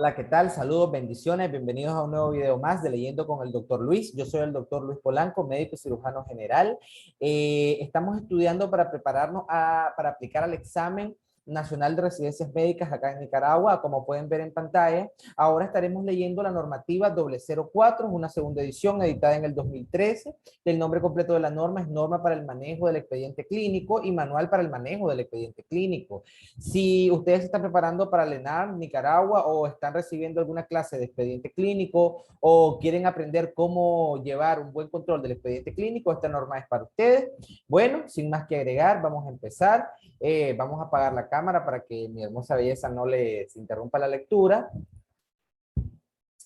Hola, ¿qué tal? Saludos, bendiciones, bienvenidos a un nuevo video más de Leyendo con el Dr. Luis. Yo soy el Dr. Luis Polanco, médico y cirujano general. Estamos estudiando para prepararnos para aplicar al examen nacional de residencias médicas acá en Nicaragua, como pueden ver en pantalla. Ahora estaremos leyendo la normativa 004, es una segunda edición editada en el 2013. El nombre completo de la norma es Norma para el manejo del expediente clínico y Manual para el manejo del expediente clínico. Si ustedes se están preparando para el ENAR, Nicaragua, o están recibiendo alguna clase de expediente clínico o quieren aprender cómo llevar un buen control del expediente clínico, esta norma es para ustedes. Bueno, sin más que agregar, vamos a empezar. Vamos a apagar la cámara para que mi hermosa belleza no les interrumpa la lectura.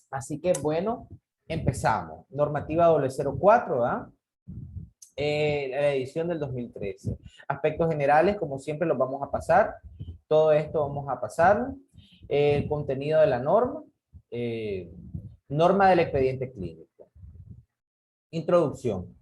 Así que, bueno, empezamos. Normativa 004, ¿ah? La edición del 2013. Aspectos generales, como siempre, los vamos a pasar. Todo esto vamos a pasar. El contenido de la norma. Norma del expediente clínico. Introducción.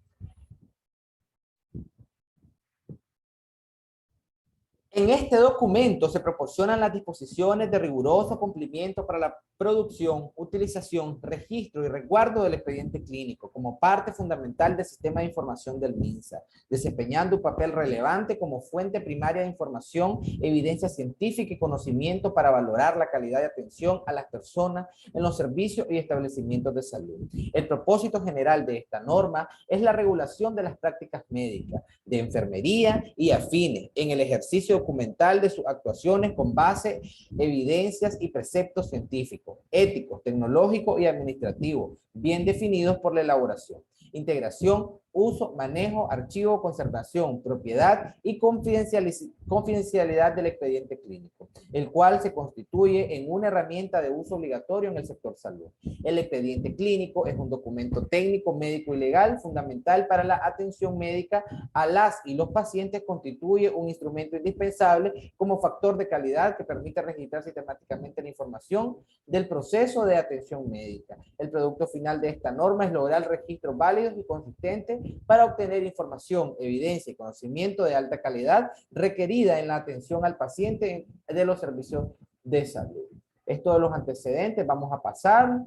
En este documento se proporcionan las disposiciones de riguroso cumplimiento para la producción, utilización, registro y resguardo del expediente clínico como parte fundamental del sistema de información del MINSA, desempeñando un papel relevante como fuente primaria de información, evidencia científica y conocimiento para valorar la calidad de atención a las personas en los servicios y establecimientos de salud. El propósito general de esta norma es la regulación de las prácticas médicas, de enfermería y afines en el ejercicio documental de sus actuaciones con base, evidencias y preceptos científicos, éticos, tecnológicos y administrativos, bien definidos por la elaboración, integración, uso, manejo, archivo, conservación, propiedad y confidencialidad del expediente clínico, el cual se constituye en una herramienta de uso obligatorio en el sector salud. El expediente clínico es un documento técnico, médico y legal fundamental para la atención médica a las y los pacientes, constituye un instrumento indispensable como factor de calidad que permite registrar sistemáticamente la información del proceso de atención médica. El producto final de esta norma es lograr registros válidos y consistentes para obtener información, evidencia y conocimiento de alta calidad requerida en la atención al paciente de los servicios de salud. Esto de los antecedentes, vamos a pasar.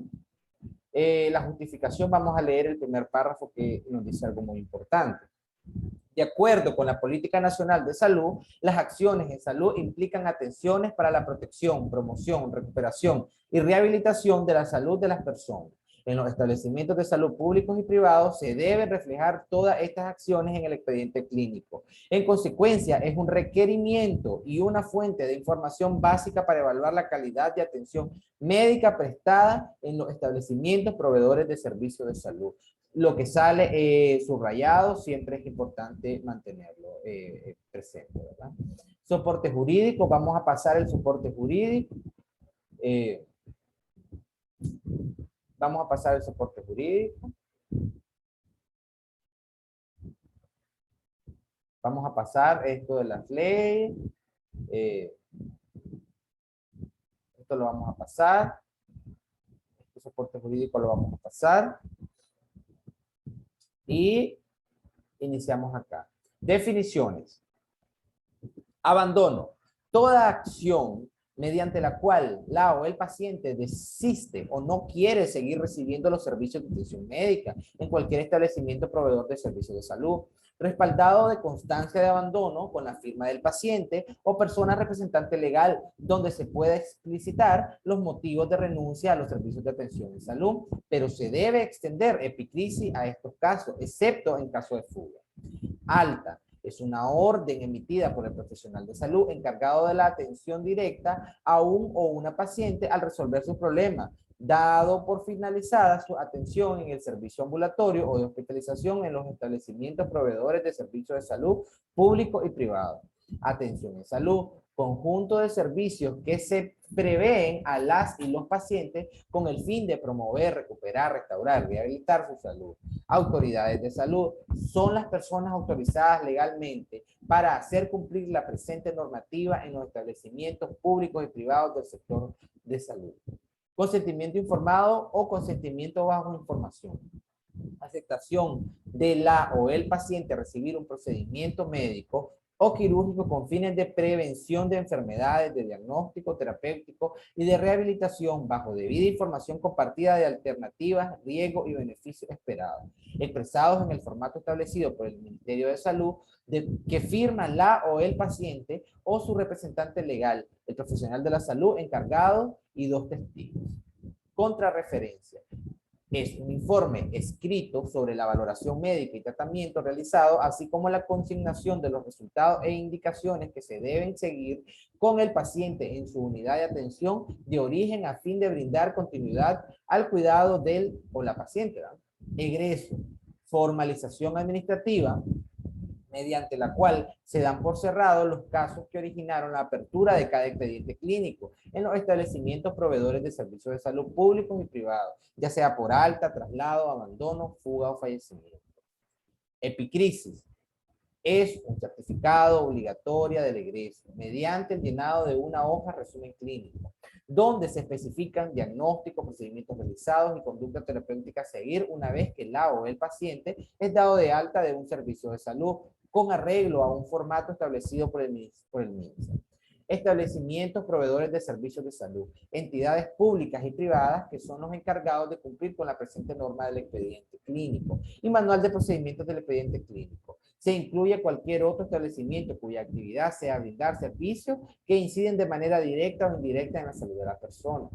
La justificación, vamos a leer el primer párrafo que nos dice algo muy importante. De acuerdo con la Política Nacional de Salud, las acciones en salud implican atenciones para la protección, promoción, recuperación y rehabilitación de la salud de las personas. En los establecimientos de salud públicos y privados se deben reflejar todas estas acciones en el expediente clínico. En consecuencia, es un requerimiento y una fuente de información básica para evaluar la calidad de atención médica prestada en los establecimientos proveedores de servicios de salud. Lo que sale subrayado siempre es importante mantenerlo presente, ¿verdad? Soporte jurídico, vamos a pasar el soporte jurídico. Vamos a pasar el soporte jurídico. Vamos a pasar esto de las leyes. Esto lo vamos a pasar. Este soporte jurídico lo vamos a pasar. Y iniciamos acá. Definiciones. Abandono. Toda acción mediante la cual la o el paciente desiste o no quiere seguir recibiendo los servicios de atención médica en cualquier establecimiento proveedor de servicios de salud, respaldado de constancia de abandono con la firma del paciente o persona representante legal, donde se pueda explicitar los motivos de renuncia a los servicios de atención en salud, pero se debe extender epicrisis a estos casos, excepto en caso de fuga. Alta. Es una orden emitida por el profesional de salud encargado de la atención directa a un o una paciente al resolver su problema, dado por finalizada su atención en el servicio ambulatorio o de hospitalización en los establecimientos proveedores de servicios de salud públicos y privados. Atención en salud, conjunto de servicios que se prevén a las y los pacientes con el fin de promover, recuperar, restaurar, rehabilitar su salud. Autoridades de salud son las personas autorizadas legalmente para hacer cumplir la presente normativa en los establecimientos públicos y privados del sector de salud. Consentimiento informado o consentimiento bajo información. Aceptación de la o el paciente a recibir un procedimiento médico o quirúrgico con fines de prevención de enfermedades, de diagnóstico terapéutico y de rehabilitación bajo debida información compartida de alternativas, riesgos y beneficios esperados, expresados en el formato establecido por el Ministerio de Salud, que firma la o el paciente o su representante legal, el profesional de la salud encargado y dos testigos. Contrarreferencia. Es un informe escrito sobre la valoración médica y tratamiento realizado, así como la consignación de los resultados e indicaciones que se deben seguir con el paciente en su unidad de atención de origen a fin de brindar continuidad al cuidado del o la paciente, ¿verdad? Egreso, formalización administrativa, mediante la cual se dan por cerrados los casos que originaron la apertura de cada expediente clínico en los establecimientos proveedores de servicios de salud públicos y privados, ya sea por alta, traslado, abandono, fuga o fallecimiento. Epicrisis es un certificado obligatorio del egreso mediante el llenado de una hoja resumen clínico, donde se especifican diagnósticos, procedimientos realizados y conducta terapéutica a seguir una vez que la o el paciente es dado de alta de un servicio de salud con arreglo a un formato establecido por el MINSA. Establecimientos proveedores de servicios de salud, entidades públicas y privadas que son los encargados de cumplir con la presente norma del expediente clínico y manual de procedimientos del expediente clínico. Se incluye cualquier otro establecimiento cuya actividad sea brindar servicios que inciden de manera directa o indirecta en la salud de la persona.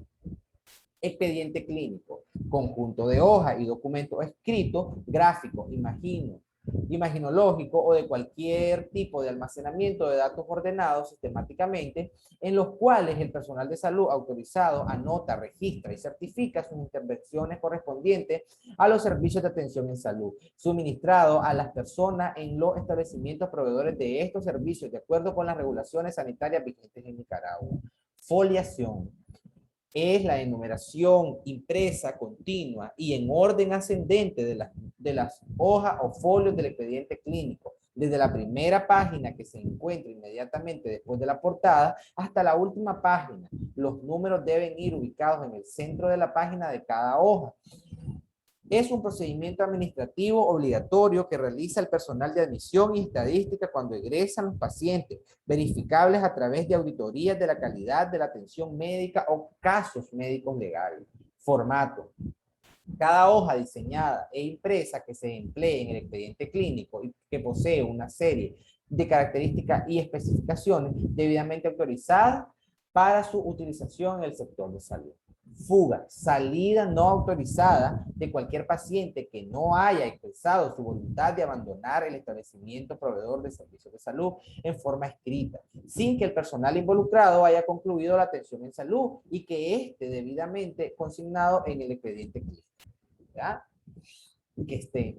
Expediente clínico, conjunto de hojas y documentos escritos, gráficos, imaginológico o de cualquier tipo de almacenamiento de datos ordenados sistemáticamente, en los cuales el personal de salud autorizado anota, registra y certifica sus intervenciones correspondientes a los servicios de atención en salud, suministrados a las personas en los establecimientos proveedores de estos servicios, de acuerdo con las regulaciones sanitarias vigentes en Nicaragua. Foliación es la enumeración impresa, continua y en orden ascendente de las hojas o folios del expediente clínico, desde la primera página que se encuentra inmediatamente después de la portada hasta la última página. Los números deben ir ubicados en el centro de la página de cada hoja. Es un procedimiento administrativo obligatorio que realiza el personal de admisión y estadística cuando egresan los pacientes, verificables a través de auditorías de la calidad de la atención médica o casos médicos legales. Formato. Cada hoja diseñada e impresa que se emplee en el expediente clínico y que posee una serie de características y especificaciones debidamente autorizadas para su utilización en el sector de salud. Fuga, salida no autorizada de cualquier paciente que no haya expresado su voluntad de abandonar el establecimiento proveedor de servicios de salud en forma escrita, sin que el personal involucrado haya concluido la atención en salud y que esté debidamente consignado en el expediente clínico. ¿Ya? Que esté.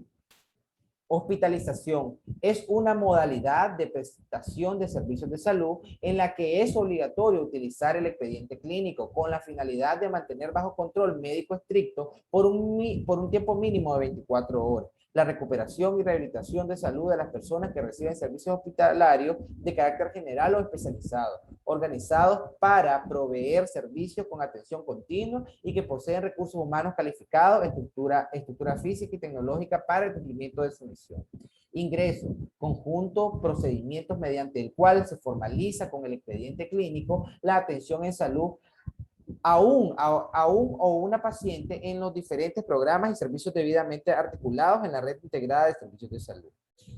Hospitalización es una modalidad de prestación de servicios de salud en la que es obligatorio utilizar el expediente clínico con la finalidad de mantener bajo control médico estricto por un tiempo mínimo de 24 horas la recuperación y rehabilitación de salud de las personas que reciben servicios hospitalarios de carácter general o especializado, organizados para proveer servicios con atención continua y que poseen recursos humanos calificados, estructura física y tecnológica para el cumplimiento de su misión. Ingreso, conjunto, procedimientos mediante el cual se formaliza con el expediente clínico la atención en salud a un o una paciente en los diferentes programas y servicios debidamente articulados en la red integrada de servicios de salud.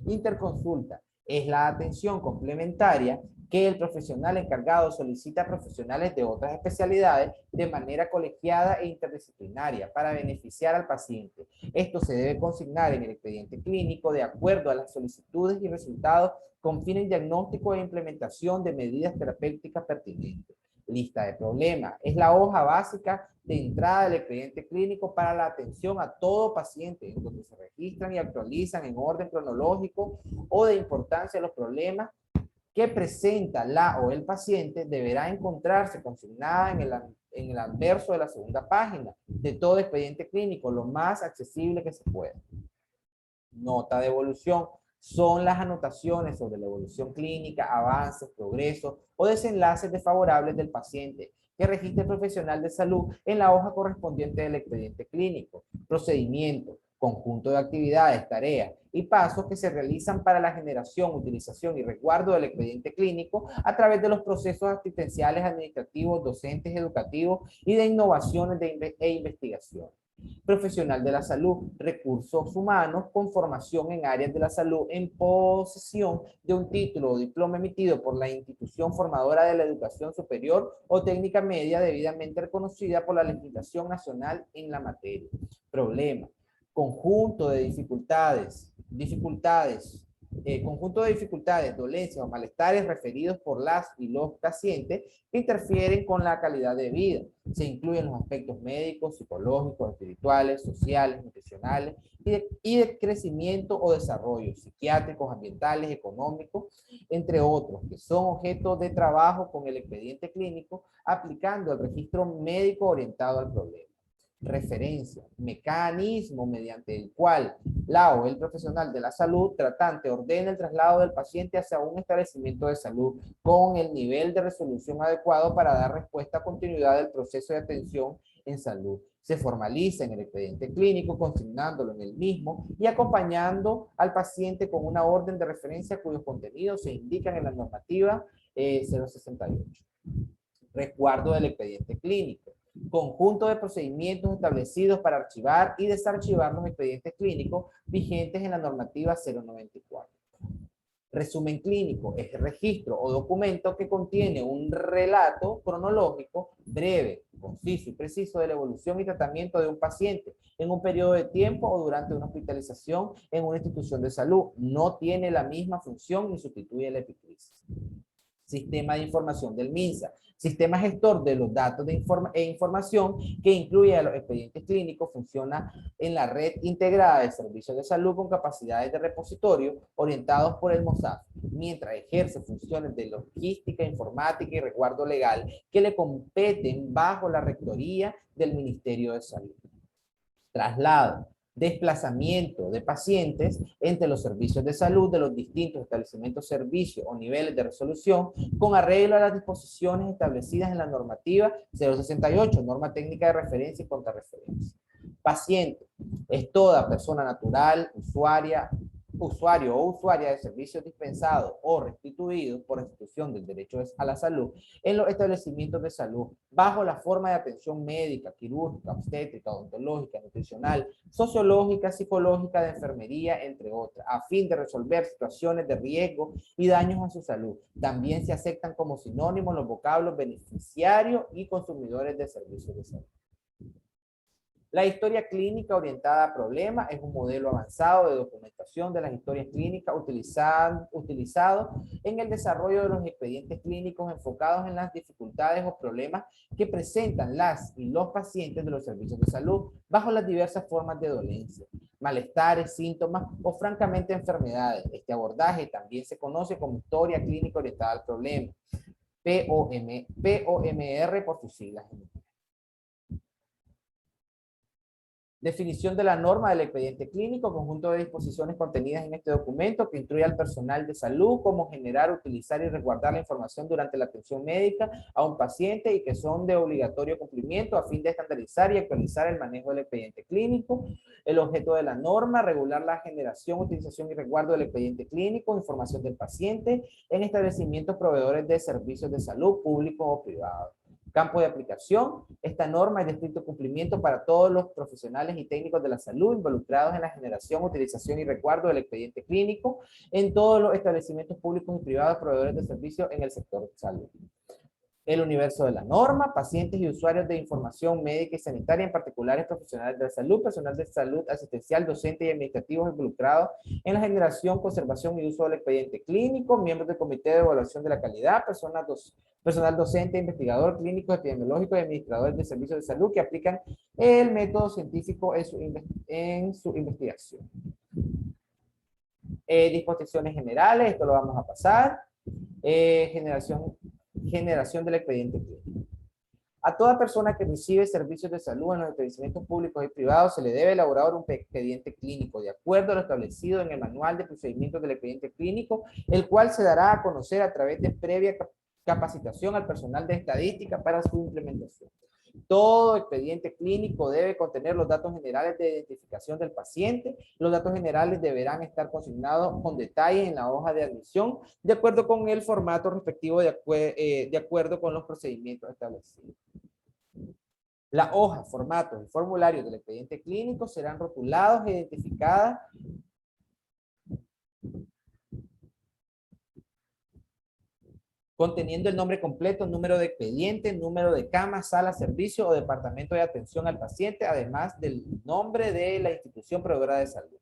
Interconsulta es la atención complementaria que el profesional encargado solicita a profesionales de otras especialidades de manera colegiada e interdisciplinaria para beneficiar al paciente. Esto se debe consignar en el expediente clínico de acuerdo a las solicitudes y resultados con fines diagnósticos e implementación de medidas terapéuticas pertinentes. Lista de problemas. Es la hoja básica de entrada del expediente clínico para la atención a todo paciente, en donde se registran y actualizan en orden cronológico o de importancia los problemas que presenta la o el paciente. Deberá encontrarse consignada en el anverso de la segunda página de todo expediente clínico, lo más accesible que se pueda. Nota de evolución. Son las anotaciones sobre la evolución clínica, avances, progresos o desenlaces desfavorables del paciente que registre el profesional de salud en la hoja correspondiente del expediente clínico. Procedimiento. conjunto de actividades, tareas y pasos que se realizan para la generación, utilización y resguardo del expediente clínico a través de los procesos asistenciales, administrativos, docentes, educativos y de innovaciones e investigación. Profesional de la salud, recursos humanos con formación en áreas de la salud en posesión de un título o diploma emitido por la institución formadora de la educación superior o técnica media debidamente reconocida por la legislación nacional en la materia. Problema: conjunto de dificultades, dolencias o malestares referidos por las y los pacientes que interfieren con la calidad de vida. Se incluyen los aspectos médicos, psicológicos, espirituales, sociales, nutricionales y de crecimiento o desarrollo, psiquiátricos, ambientales, económicos, entre otros, que son objeto de trabajo con el expediente clínico aplicando el registro médico orientado al problema. Referencia: mecanismo mediante el cual la o el profesional de la salud tratante ordena el traslado del paciente hacia un establecimiento de salud con el nivel de resolución adecuado para dar respuesta a continuidad del proceso de atención en salud. Se formaliza en el expediente clínico, consignándolo en el mismo y acompañando al paciente con una orden de referencia cuyos contenidos se indican en la normativa 068. Resguardo del expediente clínico: conjunto de procedimientos establecidos para archivar y desarchivar los expedientes clínicos vigentes en la normativa 094. Resumen clínico: es el registro o documento que contiene un relato cronológico breve, conciso y preciso de la evolución y tratamiento de un paciente en un periodo de tiempo o durante una hospitalización en una institución de salud. No tiene la misma función ni sustituye la epicrisis. Sistema de información del MINSA: sistema gestor de los datos de información que incluye a los expedientes clínicos, funciona en la red integrada de servicios de salud con capacidades de repositorio orientados por el MOSAF, mientras ejerce funciones de logística, informática y resguardo legal que le competen bajo la rectoría del Ministerio de Salud. Traslado: desplazamiento de pacientes entre los servicios de salud de los distintos establecimientos, servicios o niveles de resolución con arreglo a las disposiciones establecidas en la normativa 068, norma técnica de referencia y contrarreferencia. Paciente: es toda persona natural, usuario o usuaria de servicios dispensados o restituidos por institución del derecho a la salud en los establecimientos de salud bajo la forma de atención médica, quirúrgica, obstétrica, odontológica, nutricional, sociológica, psicológica, de enfermería, entre otras, a fin de resolver situaciones de riesgo y daños a su salud. También se aceptan como sinónimos los vocablos beneficiario y consumidores de servicios de salud. La historia clínica orientada a problemas es un modelo avanzado de documentación de las historias clínicas utilizado en el desarrollo de los expedientes clínicos enfocados en las dificultades o problemas que presentan las y los pacientes de los servicios de salud bajo las diversas formas de dolencia, malestares, síntomas o francamente enfermedades. Este abordaje también se conoce como historia clínica orientada al problema, POMR por sus siglas. Definición de la norma del expediente clínico: conjunto de disposiciones contenidas en este documento que instruye al personal de salud cómo generar, utilizar y resguardar la información durante la atención médica a un paciente y que son de obligatorio cumplimiento a fin de estandarizar y actualizar el manejo del expediente clínico. El objeto de la norma: regular la generación, utilización y resguardo del expediente clínico, información del paciente en establecimientos proveedores de servicios de salud públicos o privados. Campo de aplicación: esta norma es de estricto cumplimiento para todos los profesionales y técnicos de la salud involucrados en la generación, utilización y resguardo del expediente clínico en todos los establecimientos públicos y privados proveedores de servicios en el sector salud. El universo de la norma: pacientes y usuarios de información médica y sanitaria, en particulares profesionales de la salud, personal de salud asistencial, docente y administrativos involucrados en la generación, conservación y uso del expediente clínico, miembros del comité de evaluación de la calidad, personal docente, investigador clínico, epidemiológico y administradores de servicios de salud que aplican el método científico en su investigación. Disposiciones generales, esto lo vamos a pasar. Generación del expediente clínico. A toda persona que recibe servicios de salud en los establecimientos públicos y privados se le debe elaborar un expediente clínico de acuerdo a lo establecido en el manual de procedimientos del expediente clínico, el cual se dará a conocer a través de previa capacitación al personal de estadística para su implementación. Todo expediente clínico debe contener los datos generales de identificación del paciente. Los datos generales deberán estar consignados con detalle en la hoja de admisión, de acuerdo con el formato respectivo, de acuerdo con los procedimientos establecidos. La hoja, formatos y formularios del expediente clínico serán rotulados e identificadas conteniendo el nombre completo, número de expediente, número de cama, sala, servicio o departamento de atención al paciente, además del nombre de la institución proveedora de salud.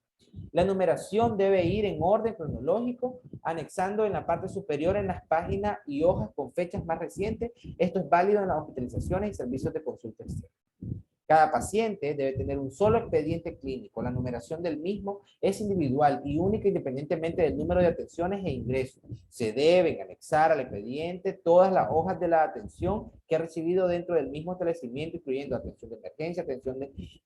La numeración debe ir en orden cronológico, anexando en la parte superior en las páginas y hojas con fechas más recientes. Esto es válido en las hospitalizaciones y servicios de consulta externa. Cada paciente debe tener un solo expediente clínico. La numeración del mismo es individual y única independientemente del número de atenciones e ingresos. Se deben anexar al expediente todas las hojas de la atención que ha recibido dentro del mismo establecimiento, incluyendo atención de emergencia,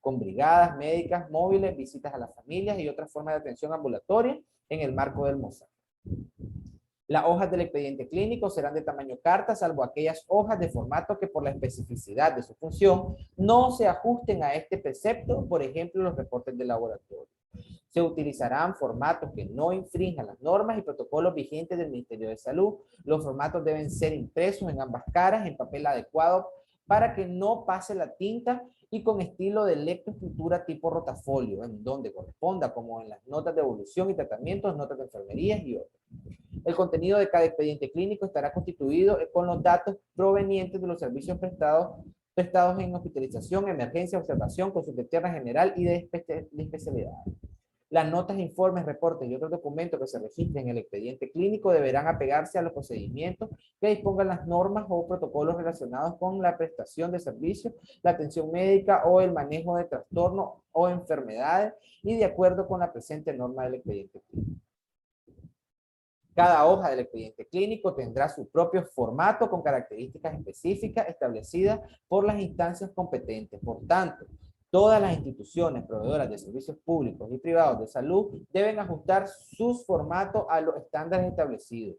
con brigadas médicas móviles, visitas a las familias y otras formas de atención ambulatoria en el marco del MOSAC. Las hojas del expediente clínico serán de tamaño carta, salvo aquellas hojas de formato que por la especificidad de su función no se ajusten a este precepto, por ejemplo, los reportes de laboratorio. Se utilizarán formatos que no infrinjan las normas y protocolos vigentes del Ministerio de Salud. Los formatos deben ser impresos en ambas caras en papel adecuado para que no pase la tinta y con estilo de lectoescritura tipo rotafolio, en donde corresponda, como en las notas de evolución y tratamientos, notas de enfermerías y otros. El contenido de cada expediente clínico estará constituido con los datos provenientes de los servicios prestados en hospitalización, emergencia, observación, consulta externa general y de especialidades. Las notas, informes, reportes y otros documentos que se registren en el expediente clínico deberán apegarse a los procedimientos que dispongan las normas o protocolos relacionados con la prestación de servicios, la atención médica o el manejo de trastornos o enfermedades y de acuerdo con la presente norma del expediente clínico. Cada hoja del expediente clínico tendrá su propio formato con características específicas establecidas por las instancias competentes. Por tanto, todas las instituciones proveedoras de servicios públicos y privados de salud deben ajustar sus formatos a los estándares establecidos.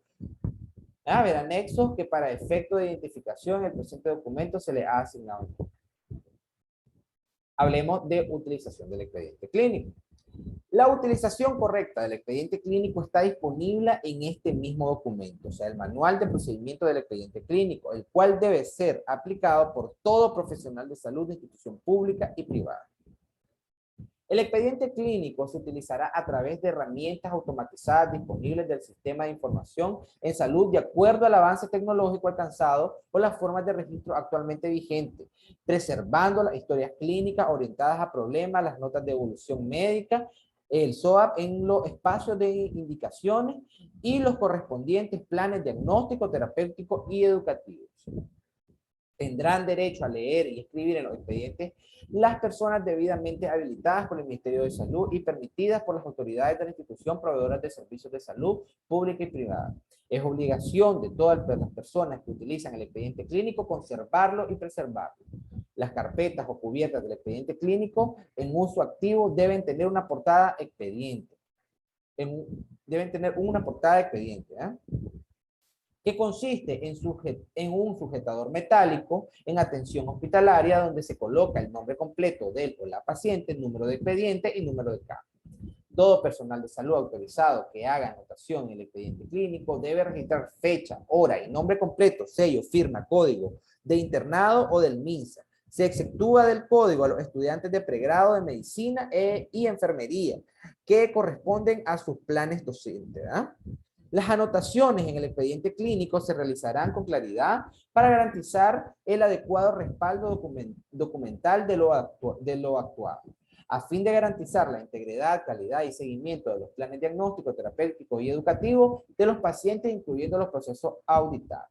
A ver, anexos que para efecto de identificación el presente documento se le ha asignado. Hablemos de utilización del expediente clínico. La utilización correcta del expediente clínico está disponible en este mismo documento, o sea, el manual de procedimiento del expediente clínico, el cual debe ser aplicado por todo profesional de salud de institución pública y privada. El expediente clínico se utilizará a través de herramientas automatizadas disponibles del sistema de información en salud de acuerdo al avance tecnológico alcanzado por las formas de registro actualmente vigentes, preservando las historias clínicas orientadas a problemas, las notas de evolución médica, el SOAP en los espacios de indicaciones y los correspondientes planes diagnósticos, terapéuticos y educativos. Tendrán derecho a leer y escribir en los expedientes las personas debidamente habilitadas por el Ministerio de Salud y permitidas por las autoridades de la institución proveedoras de servicios de salud pública y privada. Es obligación de todas las personas que utilizan el expediente clínico conservarlo y preservarlo. Las carpetas o cubiertas del expediente clínico en uso activo deben tener una portada expediente. Deben tener una portada expediente, que consiste en un sujetador metálico en atención hospitalaria donde se coloca el nombre completo del o la paciente, el número de expediente y número de cama. Todo personal de salud autorizado que haga anotación en el expediente clínico debe registrar fecha, hora y nombre completo, sello, firma, código de internado o del MINSA. Se exceptúa del código a los estudiantes de pregrado de medicina y enfermería que corresponden a sus planes docentes, ¿verdad? Las anotaciones en el expediente clínico se realizarán con claridad para garantizar el adecuado respaldo documental de lo actuado. A fin de garantizar la integridad, calidad y seguimiento de los planes diagnósticos, terapéuticos y educativos de los pacientes, incluyendo los procesos auditados.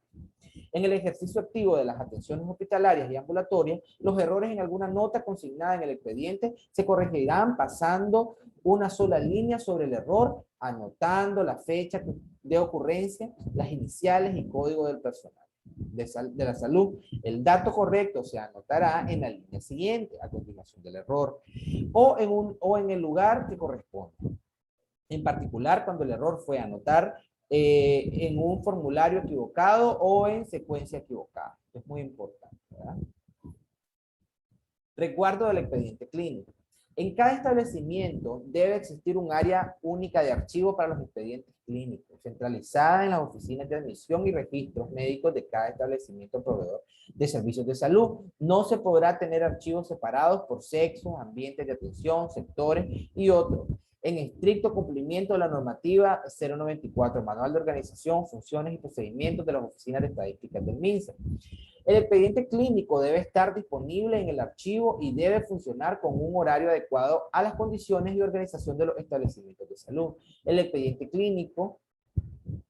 En el ejercicio activo de las atenciones hospitalarias y ambulatorias, los errores en alguna nota consignada en el expediente se corregirán pasando una sola línea sobre el error, anotando la fecha de ocurrencia, las iniciales y código del personal de la salud. El dato correcto se anotará en la línea siguiente, a continuación del error, o en el lugar que corresponde. En particular, cuando el error fue anotar en un formulario equivocado o en secuencia equivocada. Es muy importante, ¿verdad? Resguardo del expediente clínico. En cada establecimiento debe existir un área única de archivo para los expedientes clínicos, centralizada en las oficinas de admisión y registros médicos de cada establecimiento proveedor de servicios de salud. No se podrá tener archivos separados por sexo, ambientes de atención, sectores y otros, en estricto cumplimiento de la normativa 094, Manual de Organización, Funciones y Procedimientos de las Oficinas de Estadísticas del MINSA. El expediente clínico debe estar disponible en el archivo y debe funcionar con un horario adecuado a las condiciones y organización de los establecimientos de salud. El expediente clínico,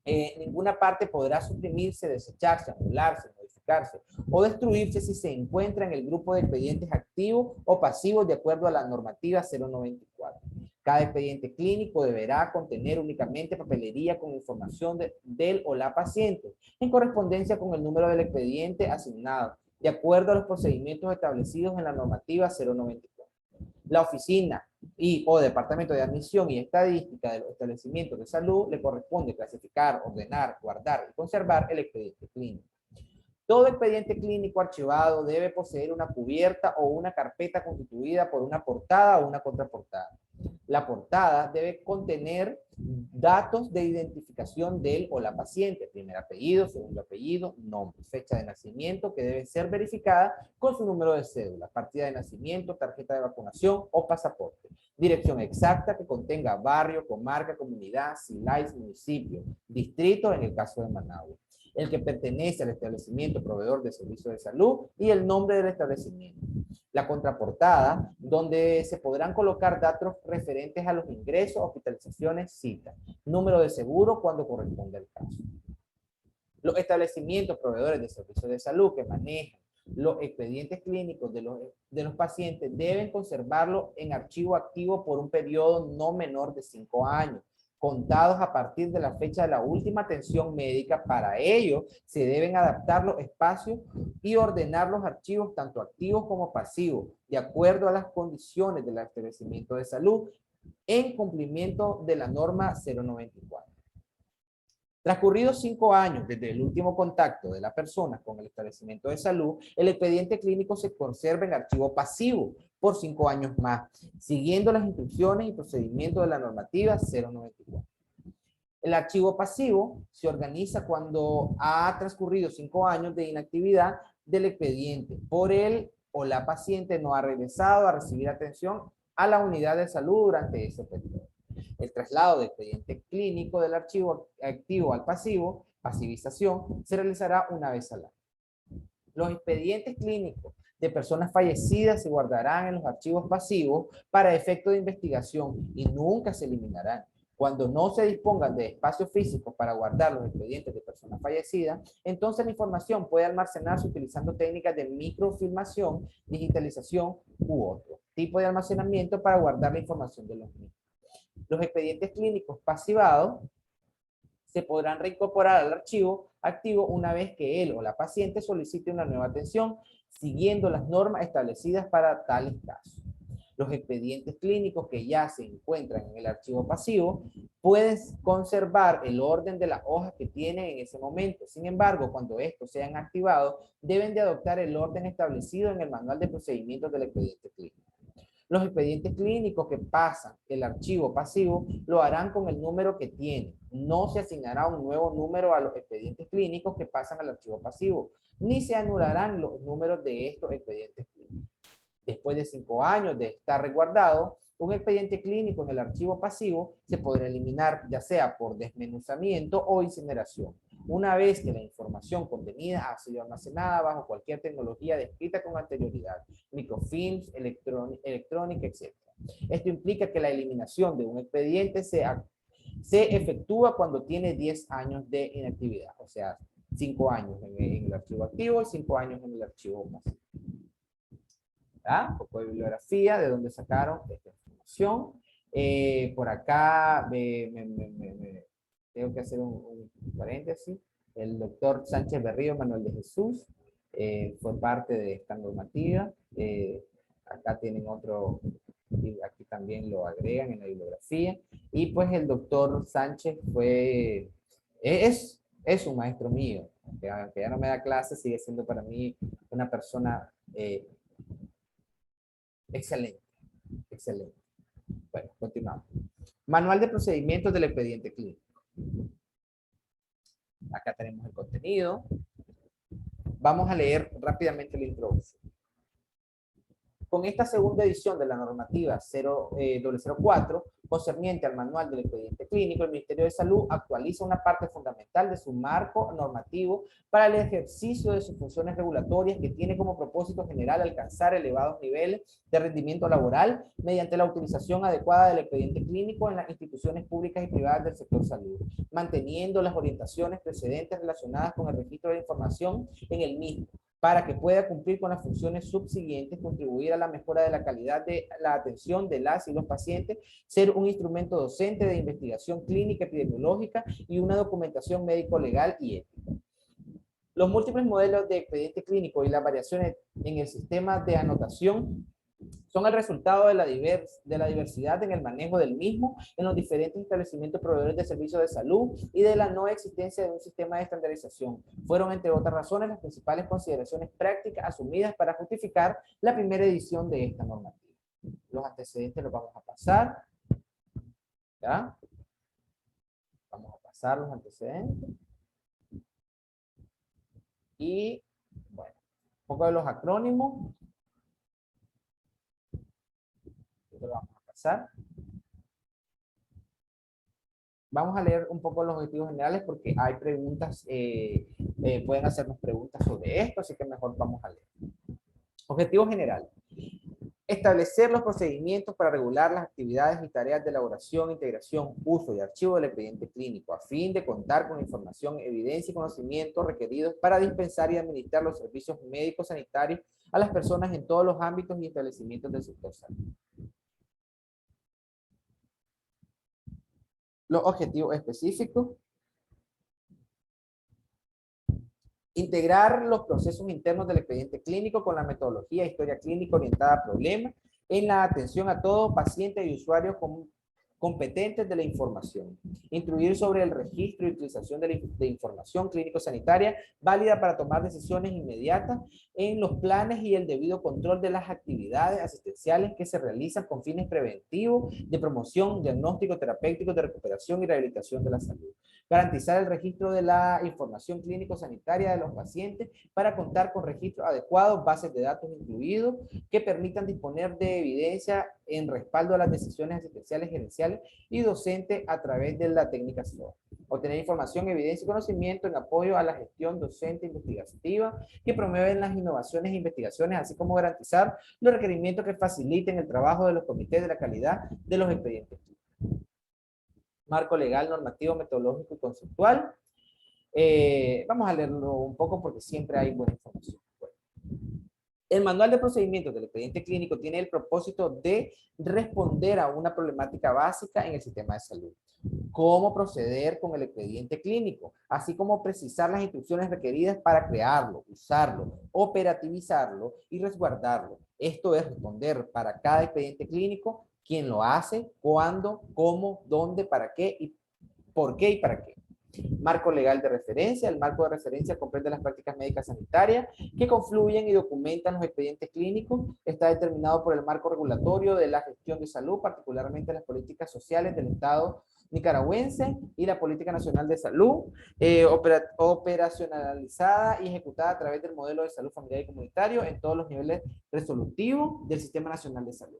ninguna parte podrá suprimirse, desecharse, anularse, modificarse o destruirse si se encuentra en el grupo de expedientes activos o pasivos de acuerdo a la normativa 094. Cada expediente clínico deberá contener únicamente papelería con información del o la paciente, en correspondencia con el número del expediente asignado, de acuerdo a los procedimientos establecidos en la normativa 094. La oficina o departamento de admisión y estadística de los establecimientos de salud le corresponde clasificar, ordenar, guardar y conservar el expediente clínico. Todo expediente clínico archivado debe poseer una cubierta o una carpeta constituida por una portada o una contraportada. La portada debe contener datos de identificación del o la paciente, primer apellido, segundo apellido, nombre, fecha de nacimiento que debe ser verificada con su número de cédula, partida de nacimiento, tarjeta de vacunación o pasaporte, dirección exacta que contenga barrio, comarca, comunidad, CILAIS, municipio, distrito en el caso de Managua, el que pertenece al establecimiento proveedor de servicios de salud y el nombre del establecimiento. La contraportada, donde se podrán colocar datos referentes a los ingresos, hospitalizaciones, citas, número de seguro cuando corresponde el caso. Los establecimientos proveedores de servicios de salud que manejan los expedientes clínicos de los pacientes deben conservarlo en archivo activo por un periodo no menor de 5 años, contados a partir de la fecha de la última atención médica. Para ello, se deben adaptar los espacios y ordenar los archivos, tanto activos como pasivos, de acuerdo a las condiciones del establecimiento de salud, en cumplimiento de la norma 094. Transcurridos 5 años desde el último contacto de la persona con el establecimiento de salud, el expediente clínico se conserva en archivo pasivo por 5 años más, siguiendo las instrucciones y procedimientos de la normativa 094. El archivo pasivo se organiza cuando ha transcurrido 5 años de inactividad del expediente. Por él o la paciente no ha regresado a recibir atención a la unidad de salud durante ese periodo. El traslado de expediente clínico del archivo activo al pasivo, pasivización, se realizará una vez al año. Los expedientes clínicos de personas fallecidas se guardarán en los archivos pasivos para efecto de investigación y nunca se eliminarán. Cuando no se dispongan de espacios físicos para guardar los expedientes de personas fallecidas, entonces la información puede almacenarse utilizando técnicas de microfilmación, digitalización u otro tipo de almacenamiento para guardar la información de los mismos. Los expedientes clínicos pasivados se podrán reincorporar al archivo activo una vez que él o la paciente solicite una nueva atención, siguiendo las normas establecidas para tales casos. Los expedientes clínicos que ya se encuentran en el archivo pasivo pueden conservar el orden de las hojas que tienen en ese momento. Sin embargo, cuando estos sean activados, deben de adoptar el orden establecido en el manual de procedimientos del expediente clínico. Los expedientes clínicos que pasan el archivo pasivo lo harán con el número que tienen. No se asignará un nuevo número a los expedientes clínicos que pasan al archivo pasivo, ni se anularán los números de estos expedientes clínicos. Después de 5 años de estar resguardado, un expediente clínico en el archivo pasivo se podrá eliminar ya sea por desmenuzamiento o incineración, una vez que la información contenida ha sido almacenada bajo cualquier tecnología descrita con anterioridad, microfilms, electrónica, etc. Esto implica que la eliminación de un expediente se efectúa cuando tiene 10 años de inactividad, o sea, 5 años en el archivo activo y 5 años en el archivo pasivo. Un poco de bibliografía de dónde sacaron esta información. Por acá tengo que hacer un paréntesis. El doctor Sánchez Berrío Manuel de Jesús fue parte de esta normativa. Acá tienen otro, y aquí también lo agregan en la bibliografía. Y pues el doctor Sánchez es un maestro mío. Aunque ya no me da clases, sigue siendo para mí una persona Excelente, excelente. Bueno, continuamos. Manual de procedimientos del expediente clínico. Acá tenemos el contenido. Vamos a leer rápidamente la introducción. Con esta segunda edición de la normativa 004, concerniente al manual del expediente clínico, el Ministerio de Salud actualiza una parte fundamental de su marco normativo para el ejercicio de sus funciones regulatorias, que tiene como propósito general alcanzar elevados niveles de rendimiento laboral mediante la utilización adecuada del expediente clínico en las instituciones públicas y privadas del sector salud, manteniendo las orientaciones precedentes relacionadas con el registro de información en el mismo, para que pueda cumplir con las funciones subsiguientes: contribuir a la mejora de la calidad de la atención de las y los pacientes, ser un instrumento docente de investigación clínica epidemiológica y una documentación médico-legal y ética. Los múltiples modelos de expediente clínico y las variaciones en el sistema de anotación son el resultado de la diversidad en el manejo del mismo en los diferentes establecimientos proveedores de servicios de salud y de la no existencia de un sistema de estandarización. Fueron, entre otras razones, las principales consideraciones prácticas asumidas para justificar la primera edición de esta normativa. Los antecedentes los vamos a pasar. ¿Ya? Vamos a pasar los antecedentes. Y, bueno, un poco de los acrónimos. Lo vamos a pasar. Vamos a leer un poco los objetivos generales porque hay preguntas, pueden hacernos preguntas sobre esto, así que mejor vamos a leer. Objetivo general: establecer los procedimientos para regular las actividades y tareas de elaboración, integración, uso y archivo del expediente clínico, a fin de contar con información, evidencia y conocimientos requeridos para dispensar y administrar los servicios médicos sanitarios a las personas en todos los ámbitos y establecimientos del sector salud. Los objetivos específicos: integrar los procesos internos del expediente clínico con la metodología historia clínica orientada a problemas en la atención a todo paciente y usuario competentes de la información. Instruir sobre el registro y utilización de información clínico-sanitaria válida para tomar decisiones inmediatas en los planes y el debido control de las actividades asistenciales que se realizan con fines preventivos, de promoción, diagnóstico, terapéutico, de recuperación y rehabilitación de la salud. Garantizar el registro de la información clínico-sanitaria de los pacientes para contar con registros adecuados, bases de datos incluidos, que permitan disponer de evidencia en respaldo a las decisiones asistenciales gerenciales y docente a través de la técnica SWOT. Obtener información, evidencia y conocimiento en apoyo a la gestión docente investigativa que promueven las innovaciones e investigaciones, así como garantizar los requerimientos que faciliten el trabajo de los comités de la calidad de los expedientes. Marco legal, normativo, metodológico y conceptual. Vamos a leerlo un poco porque siempre hay buena información. El manual de procedimientos del expediente clínico tiene el propósito de responder a una problemática básica en el sistema de salud: cómo proceder con el expediente clínico, así como precisar las instrucciones requeridas para crearlo, usarlo, operativizarlo y resguardarlo. Esto es responder para cada expediente clínico: quién lo hace, cuándo, cómo, dónde, para qué y por qué y para qué. Marco legal de referencia: el marco de referencia comprende las prácticas médicas sanitarias que confluyen y documentan los expedientes clínicos. Está determinado por el marco regulatorio de la gestión de salud, particularmente las políticas sociales del Estado nicaragüense y la Política Nacional de Salud, operacionalizada y ejecutada a través del modelo de salud familiar y comunitario en todos los niveles resolutivos del Sistema Nacional de Salud.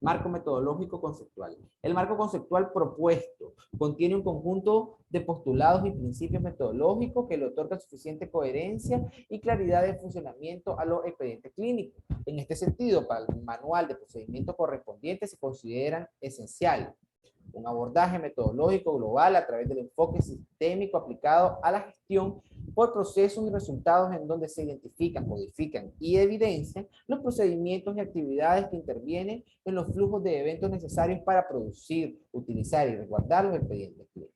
Marco metodológico conceptual: el marco conceptual propuesto contiene un conjunto de postulados y principios metodológicos que le otorgan suficiente coherencia y claridad de funcionamiento a los expedientes clínicos. En este sentido, para el manual de procedimientos correspondientes se consideran esenciales: un abordaje metodológico global a través del enfoque sistémico aplicado a la gestión por procesos y resultados, en donde se identifican, codifican y evidencian los procedimientos y actividades que intervienen en los flujos de eventos necesarios para producir, utilizar y resguardar los expedientes clínicos.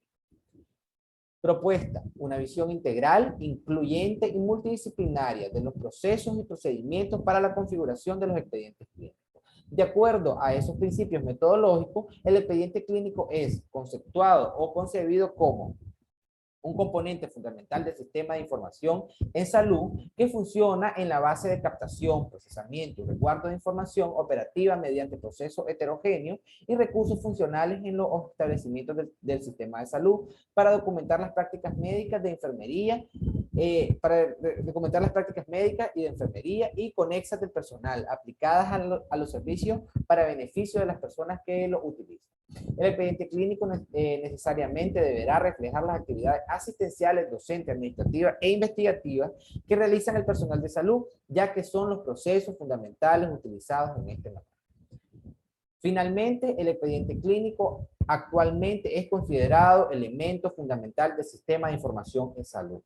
Propuesta: una visión integral, incluyente y multidisciplinaria de los procesos y procedimientos para la configuración de los expedientes clínicos. De acuerdo a esos principios metodológicos, el expediente clínico es conceptuado o concebido como un componente fundamental del sistema de información en salud que funciona en la base de captación, procesamiento y resguardo de información operativa mediante procesos heterogéneos y recursos funcionales en los establecimientos del sistema de salud para documentar las prácticas médicas de enfermería, documentar las prácticas médicas y de enfermería y conexas del personal aplicadas a los servicios para beneficio de las personas que lo utilizan. El expediente clínico necesariamente deberá reflejar las actividades asistenciales, docentes, administrativas e investigativas que realizan el personal de salud, ya que son los procesos fundamentales utilizados en este manual. Finalmente, el expediente clínico actualmente es considerado elemento fundamental del sistema de información en salud,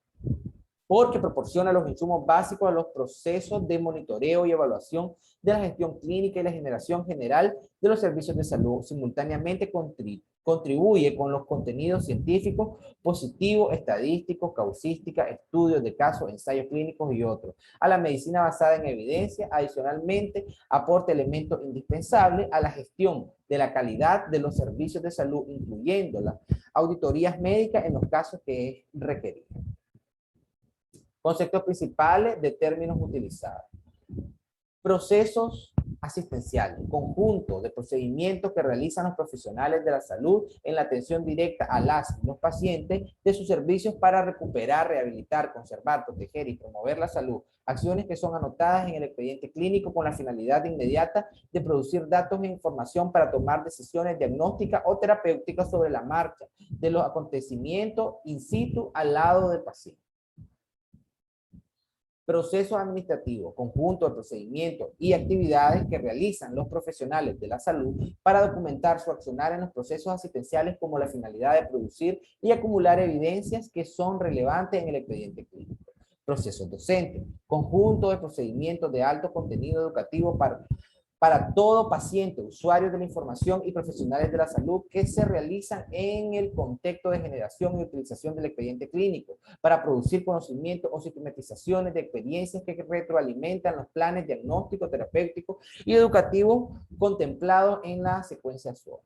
porque proporciona los insumos básicos a los procesos de monitoreo y evaluación de la gestión clínica y la generación general de los servicios de salud. Simultáneamente contribuye con los contenidos científicos, positivos, estadísticos, causística, estudios de casos, ensayos clínicos y otros, a la medicina basada en evidencia. Adicionalmente, aporta elementos indispensables a la gestión de la calidad de los servicios de salud, incluyendo las auditorías médicas en los casos que es requerido. Conceptos principales de términos utilizados. Procesos asistenciales, conjunto de procedimientos que realizan los profesionales de la salud en la atención directa a los pacientes de sus servicios para recuperar, rehabilitar, conservar, proteger y promover la salud. Acciones que son anotadas en el expediente clínico con la finalidad inmediata de producir datos e información para tomar decisiones diagnósticas o terapéuticas sobre la marcha de los acontecimientos in situ al lado del paciente. Procesos administrativos, conjunto de procedimientos y actividades que realizan los profesionales de la salud para documentar su accionar en los procesos asistenciales como la finalidad de producir y acumular evidencias que son relevantes en el expediente clínico. Procesos docentes, conjunto de procedimientos de alto contenido educativo para todo paciente, usuarios de la información y profesionales de la salud que se realizan en el contexto de generación y utilización del expediente clínico para producir conocimiento o sistematizaciones de experiencias que retroalimentan los planes diagnósticos, terapéuticos y educativos contemplados en la secuencia SWOT.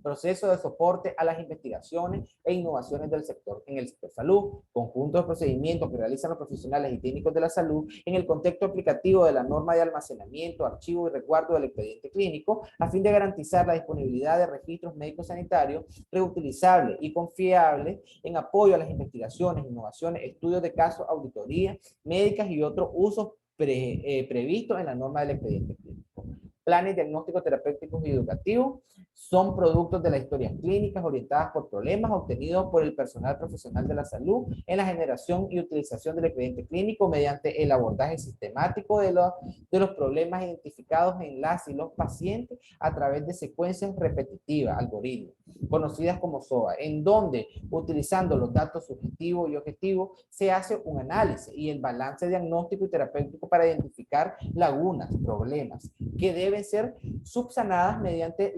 Proceso de soporte a las investigaciones e innovaciones del sector en el sector salud, conjunto de procedimientos que realizan los profesionales y técnicos de la salud en el contexto aplicativo de la norma de almacenamiento, archivo y resguardo del expediente clínico a fin de garantizar la disponibilidad de registros médicos sanitarios reutilizables y confiables en apoyo a las investigaciones, innovaciones, estudios de casos, auditorías médicas y otros usos previstos en la norma del expediente clínico. Planes diagnósticos, terapéuticos y educativos son productos de las historias clínicas orientadas por problemas obtenidos por el personal profesional de la salud en la generación y utilización del expediente clínico mediante el abordaje sistemático de los problemas identificados en las y los pacientes a través de secuencias repetitivas, algoritmos, conocidas como SOA, en donde, utilizando los datos subjetivos y objetivos, se hace un análisis y el balance diagnóstico y terapéutico para identificar lagunas, problemas, que deben ser subsanadas mediante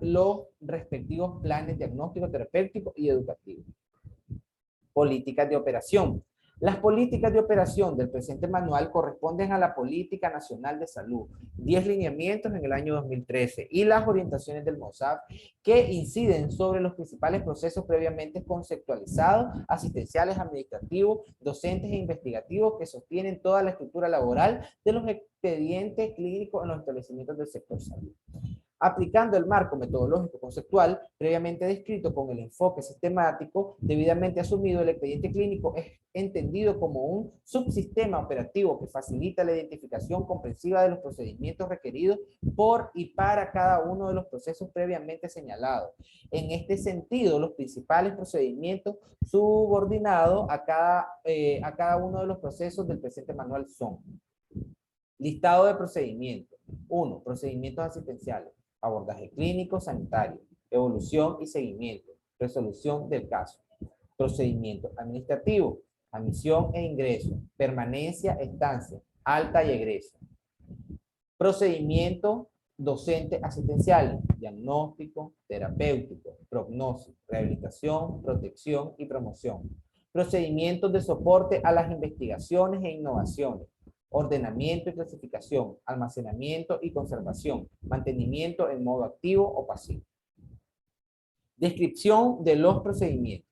los respectivos planes diagnósticos, terapéuticos y educativos. Políticas de operación. Las políticas de operación del presente manual corresponden a la Política Nacional de Salud, 10 lineamientos en el año 2013 y las orientaciones del MOSAF que inciden sobre los principales procesos previamente conceptualizados, asistenciales, administrativos, docentes e investigativos que sostienen toda la estructura laboral de los expedientes clínicos en los establecimientos del sector salud. Aplicando el marco metodológico conceptual previamente descrito con el enfoque sistemático debidamente asumido, el expediente clínico es entendido como un subsistema operativo que facilita la identificación comprensiva de los procedimientos requeridos por y para cada uno de los procesos previamente señalados. En este sentido, los principales procedimientos subordinados a cada uno de los procesos del presente manual son: listado de procedimientos. 1. Procedimientos asistenciales. Abordaje clínico, sanitario, evolución y seguimiento, resolución del caso. Procedimiento administrativo, admisión e ingreso, permanencia, estancia, alta y egreso. Procedimiento docente asistencial, diagnóstico, terapéutico, prognosis, rehabilitación, protección y promoción. Procedimientos de soporte a las investigaciones e innovaciones. Ordenamiento y clasificación, almacenamiento y conservación, mantenimiento en modo activo o pasivo. Descripción de los procedimientos.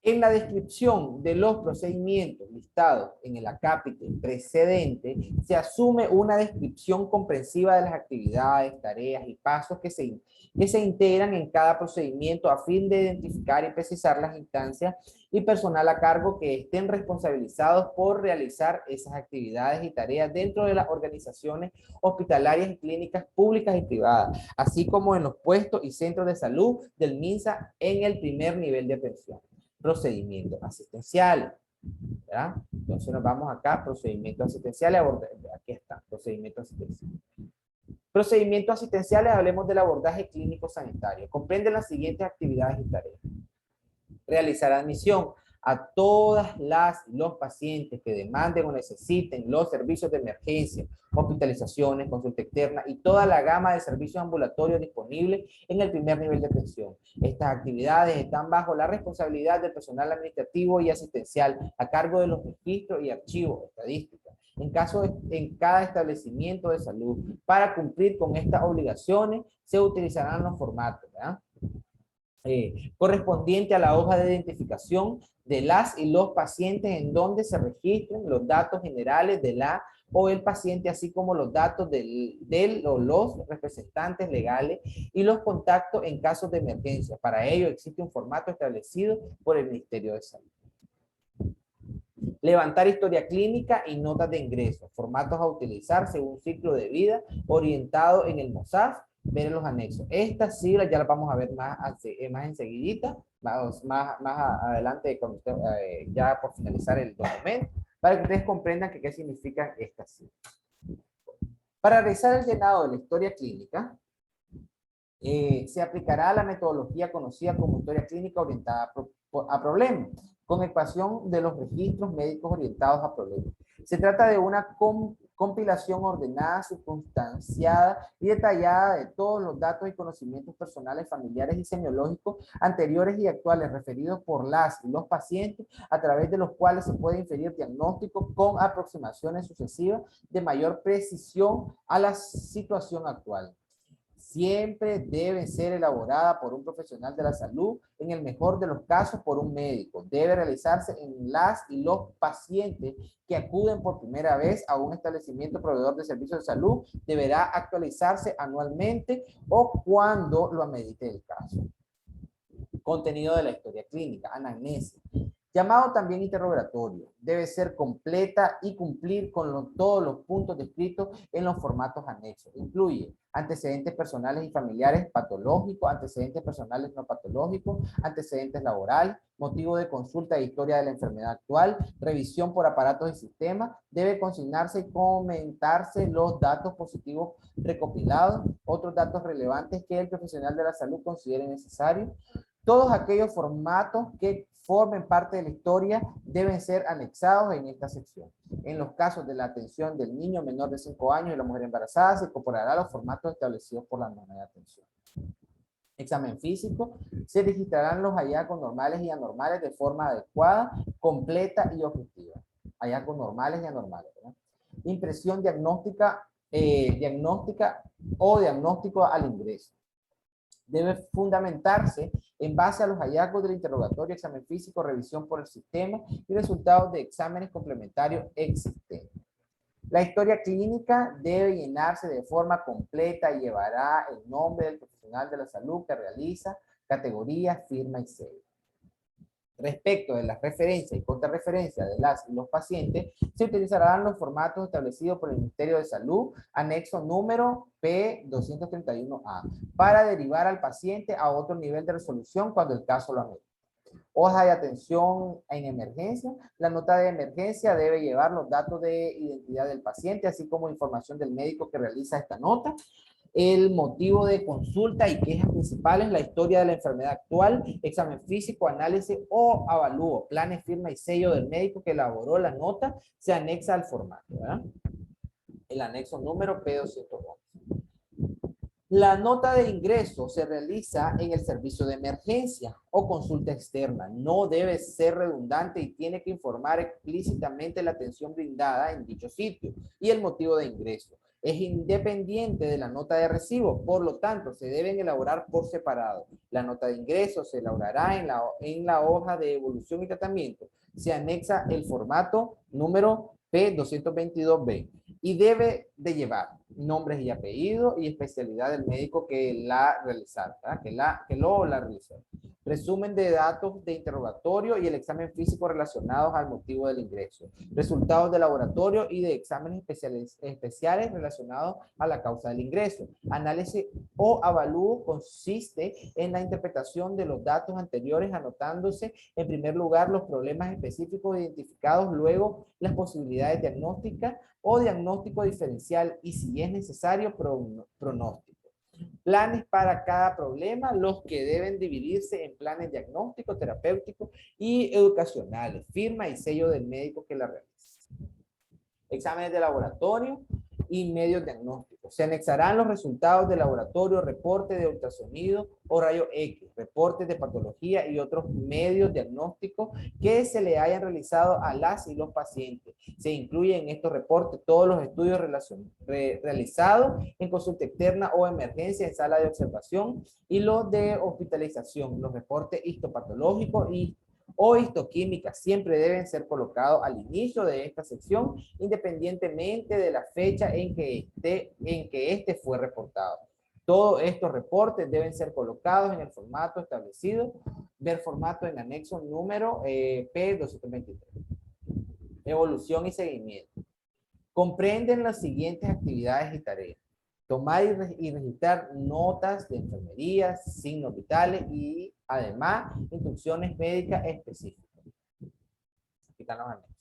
En la descripción de los procedimientos listados en el acápite precedente, se asume una descripción comprensiva de las actividades, tareas y pasos que se integran en cada procedimiento a fin de identificar y precisar las instancias y personal a cargo que estén responsabilizados por realizar esas actividades y tareas dentro de las organizaciones hospitalarias y clínicas públicas y privadas, así como en los puestos y centros de salud del MINSA en el primer nivel de atención. Procedimientos asistenciales, ¿verdad? Entonces nos vamos acá, procedimientos asistenciales, aquí está, procedimientos asistenciales. Procedimientos asistenciales, hablemos del abordaje clínico sanitario. Comprende las siguientes actividades y tareas. Realizar admisión a todas los pacientes que demanden o necesiten los servicios de emergencia, hospitalizaciones, consulta externa y toda la gama de servicios ambulatorios disponibles en el primer nivel de atención. Estas actividades están bajo la responsabilidad del personal administrativo y asistencial a cargo de los registros y archivos estadísticos en cada establecimiento de salud. Para cumplir con estas obligaciones se utilizarán los formatos, ¿verdad? Correspondiente a la hoja de identificación de las y los pacientes en donde se registren los datos generales de la o el paciente, así como los datos del o los representantes legales y los contactos en casos de emergencia. Para ello existe un formato establecido por el Ministerio de Salud. Levantar historia clínica y notas de ingreso, formatos a utilizar según ciclo de vida orientado en el MOSAF. Ver en los anexos. Estas siglas ya las vamos a ver más enseguidita, más adelante, cuando ya por finalizar el documento, para que ustedes comprendan qué significan estas siglas. Para realizar el llenado de la historia clínica, se aplicará la metodología conocida como historia clínica orientada a problemas, con ecuación de los registros médicos orientados a problemas. Se trata de una compilación ordenada, circunstanciada y detallada de todos los datos y conocimientos personales, familiares y semiológicos anteriores y actuales referidos por las y los pacientes, a través de los cuales se puede inferir diagnósticos con aproximaciones sucesivas de mayor precisión a la situación actual. Siempre debe ser elaborada por un profesional de la salud, en el mejor de los casos por un médico. Debe realizarse en las y los pacientes que acuden por primera vez a un establecimiento proveedor de servicios de salud. Deberá actualizarse anualmente o cuando lo amerite el caso. Contenido de la historia clínica, anamnesis. Llamado también interrogatorio, debe ser completa y cumplir con todos los puntos descritos en los formatos anexos. Incluye antecedentes personales y familiares patológicos, antecedentes personales no patológicos, antecedentes laborales, motivo de consulta e historia de la enfermedad actual, revisión por aparatos y sistemas. Debe consignarse y comentarse los datos positivos recopilados, otros datos relevantes que el profesional de la salud considere necesarios. Todos aquellos formatos que formen parte de la historia deben ser anexados en esta sección. En los casos de la atención del niño menor de 5 años y la mujer embarazada, se incorporará los formatos establecidos por la norma de atención. Examen físico. Se registrarán los hallazgos normales y anormales de forma adecuada, completa y objetiva. Hallazgos normales y anormales, ¿verdad? Impresión diagnóstica o diagnóstico al ingreso. Debe fundamentarse en base a los hallazgos del interrogatorio, examen físico, revisión por el sistema y resultados de exámenes complementarios existentes. La historia clínica debe llenarse de forma completa y llevará el nombre del profesional de la salud que realiza, categoría, firma y sello. Respecto de las referencias y contrarreferencias de las y los pacientes, se utilizarán los formatos establecidos por el Ministerio de Salud, anexo número P231A, para derivar al paciente a otro nivel de resolución cuando el caso lo amerite. Hoja de atención en emergencia. La nota de emergencia debe llevar los datos de identidad del paciente, así como información del médico que realiza esta nota, el motivo de consulta y quejas principales, la historia de la enfermedad actual, examen físico, análisis o avalúo, planes, firma y sello del médico que elaboró la nota, se anexa al formato, ¿verdad? El anexo número P211. La nota de ingreso se realiza en el servicio de emergencia o consulta externa. No debe ser redundante y tiene que informar explícitamente la atención brindada en dicho sitio y el motivo de ingreso. es independiente de la nota de recibo, por lo tanto, se deben elaborar por separado. La nota de ingreso se elaborará en la hoja de evolución y tratamiento. Se anexa el formato número P222B y debe de llevar nombres y apellidos y especialidad del médico que la realizar, que lo o la realizó. Resumen de datos de interrogatorio y el examen físico relacionados al motivo del ingreso. Resultados de laboratorio y de exámenes especiales relacionados a la causa del ingreso. Análisis o avalúo consiste en la interpretación de los datos anteriores, anotándose en primer lugar los problemas específicos identificados, luego las posibilidades diagnósticas o diagnóstico diferencial y, si es necesario, pronóstico. Planes para cada problema, los que deben dividirse en planes diagnósticos, terapéuticos y educacionales. Firma y sello del médico que la realiza. Exámenes de laboratorio y medios diagnósticos. Se anexarán los resultados de laboratorio, reporte de ultrasonido o rayo X, reportes de patología y otros medios diagnósticos que se le hayan realizado a las y los pacientes. Se incluyen en estos reportes todos los estudios realizados en consulta externa o emergencia en sala de observación y los de hospitalización. Los reportes histopatológicos o histoquímica siempre deben ser colocados al inicio de esta sección, independientemente de la fecha en que este fue reportado. Todos estos reportes deben ser colocados en el formato establecido, ver formato en anexo número P223. Evolución y seguimiento. Comprenden las siguientes actividades y tareas. Tomar y registrar notas de enfermería, signos vitales y además instrucciones médicas específicas. Aquí están los anexos.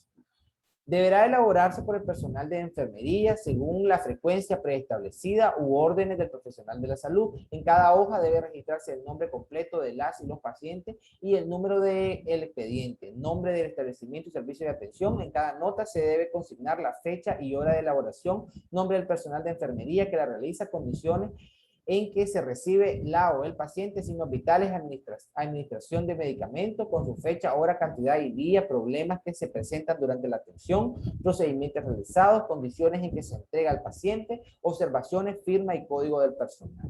Deberá elaborarse por el personal de enfermería según la frecuencia preestablecida u órdenes del profesional de la salud. En cada hoja debe registrarse el nombre completo de las y los pacientes y el número del expediente, nombre del establecimiento y servicio de atención. En cada nota se debe consignar la fecha y hora de elaboración, nombre del personal de enfermería que la realiza, condiciones en que se recibe la o el paciente, signos vitales, administración de medicamentos con su fecha, hora, cantidad y día, problemas que se presentan durante la atención, procedimientos realizados, condiciones en que se entrega al paciente, observaciones, firma y código del personal.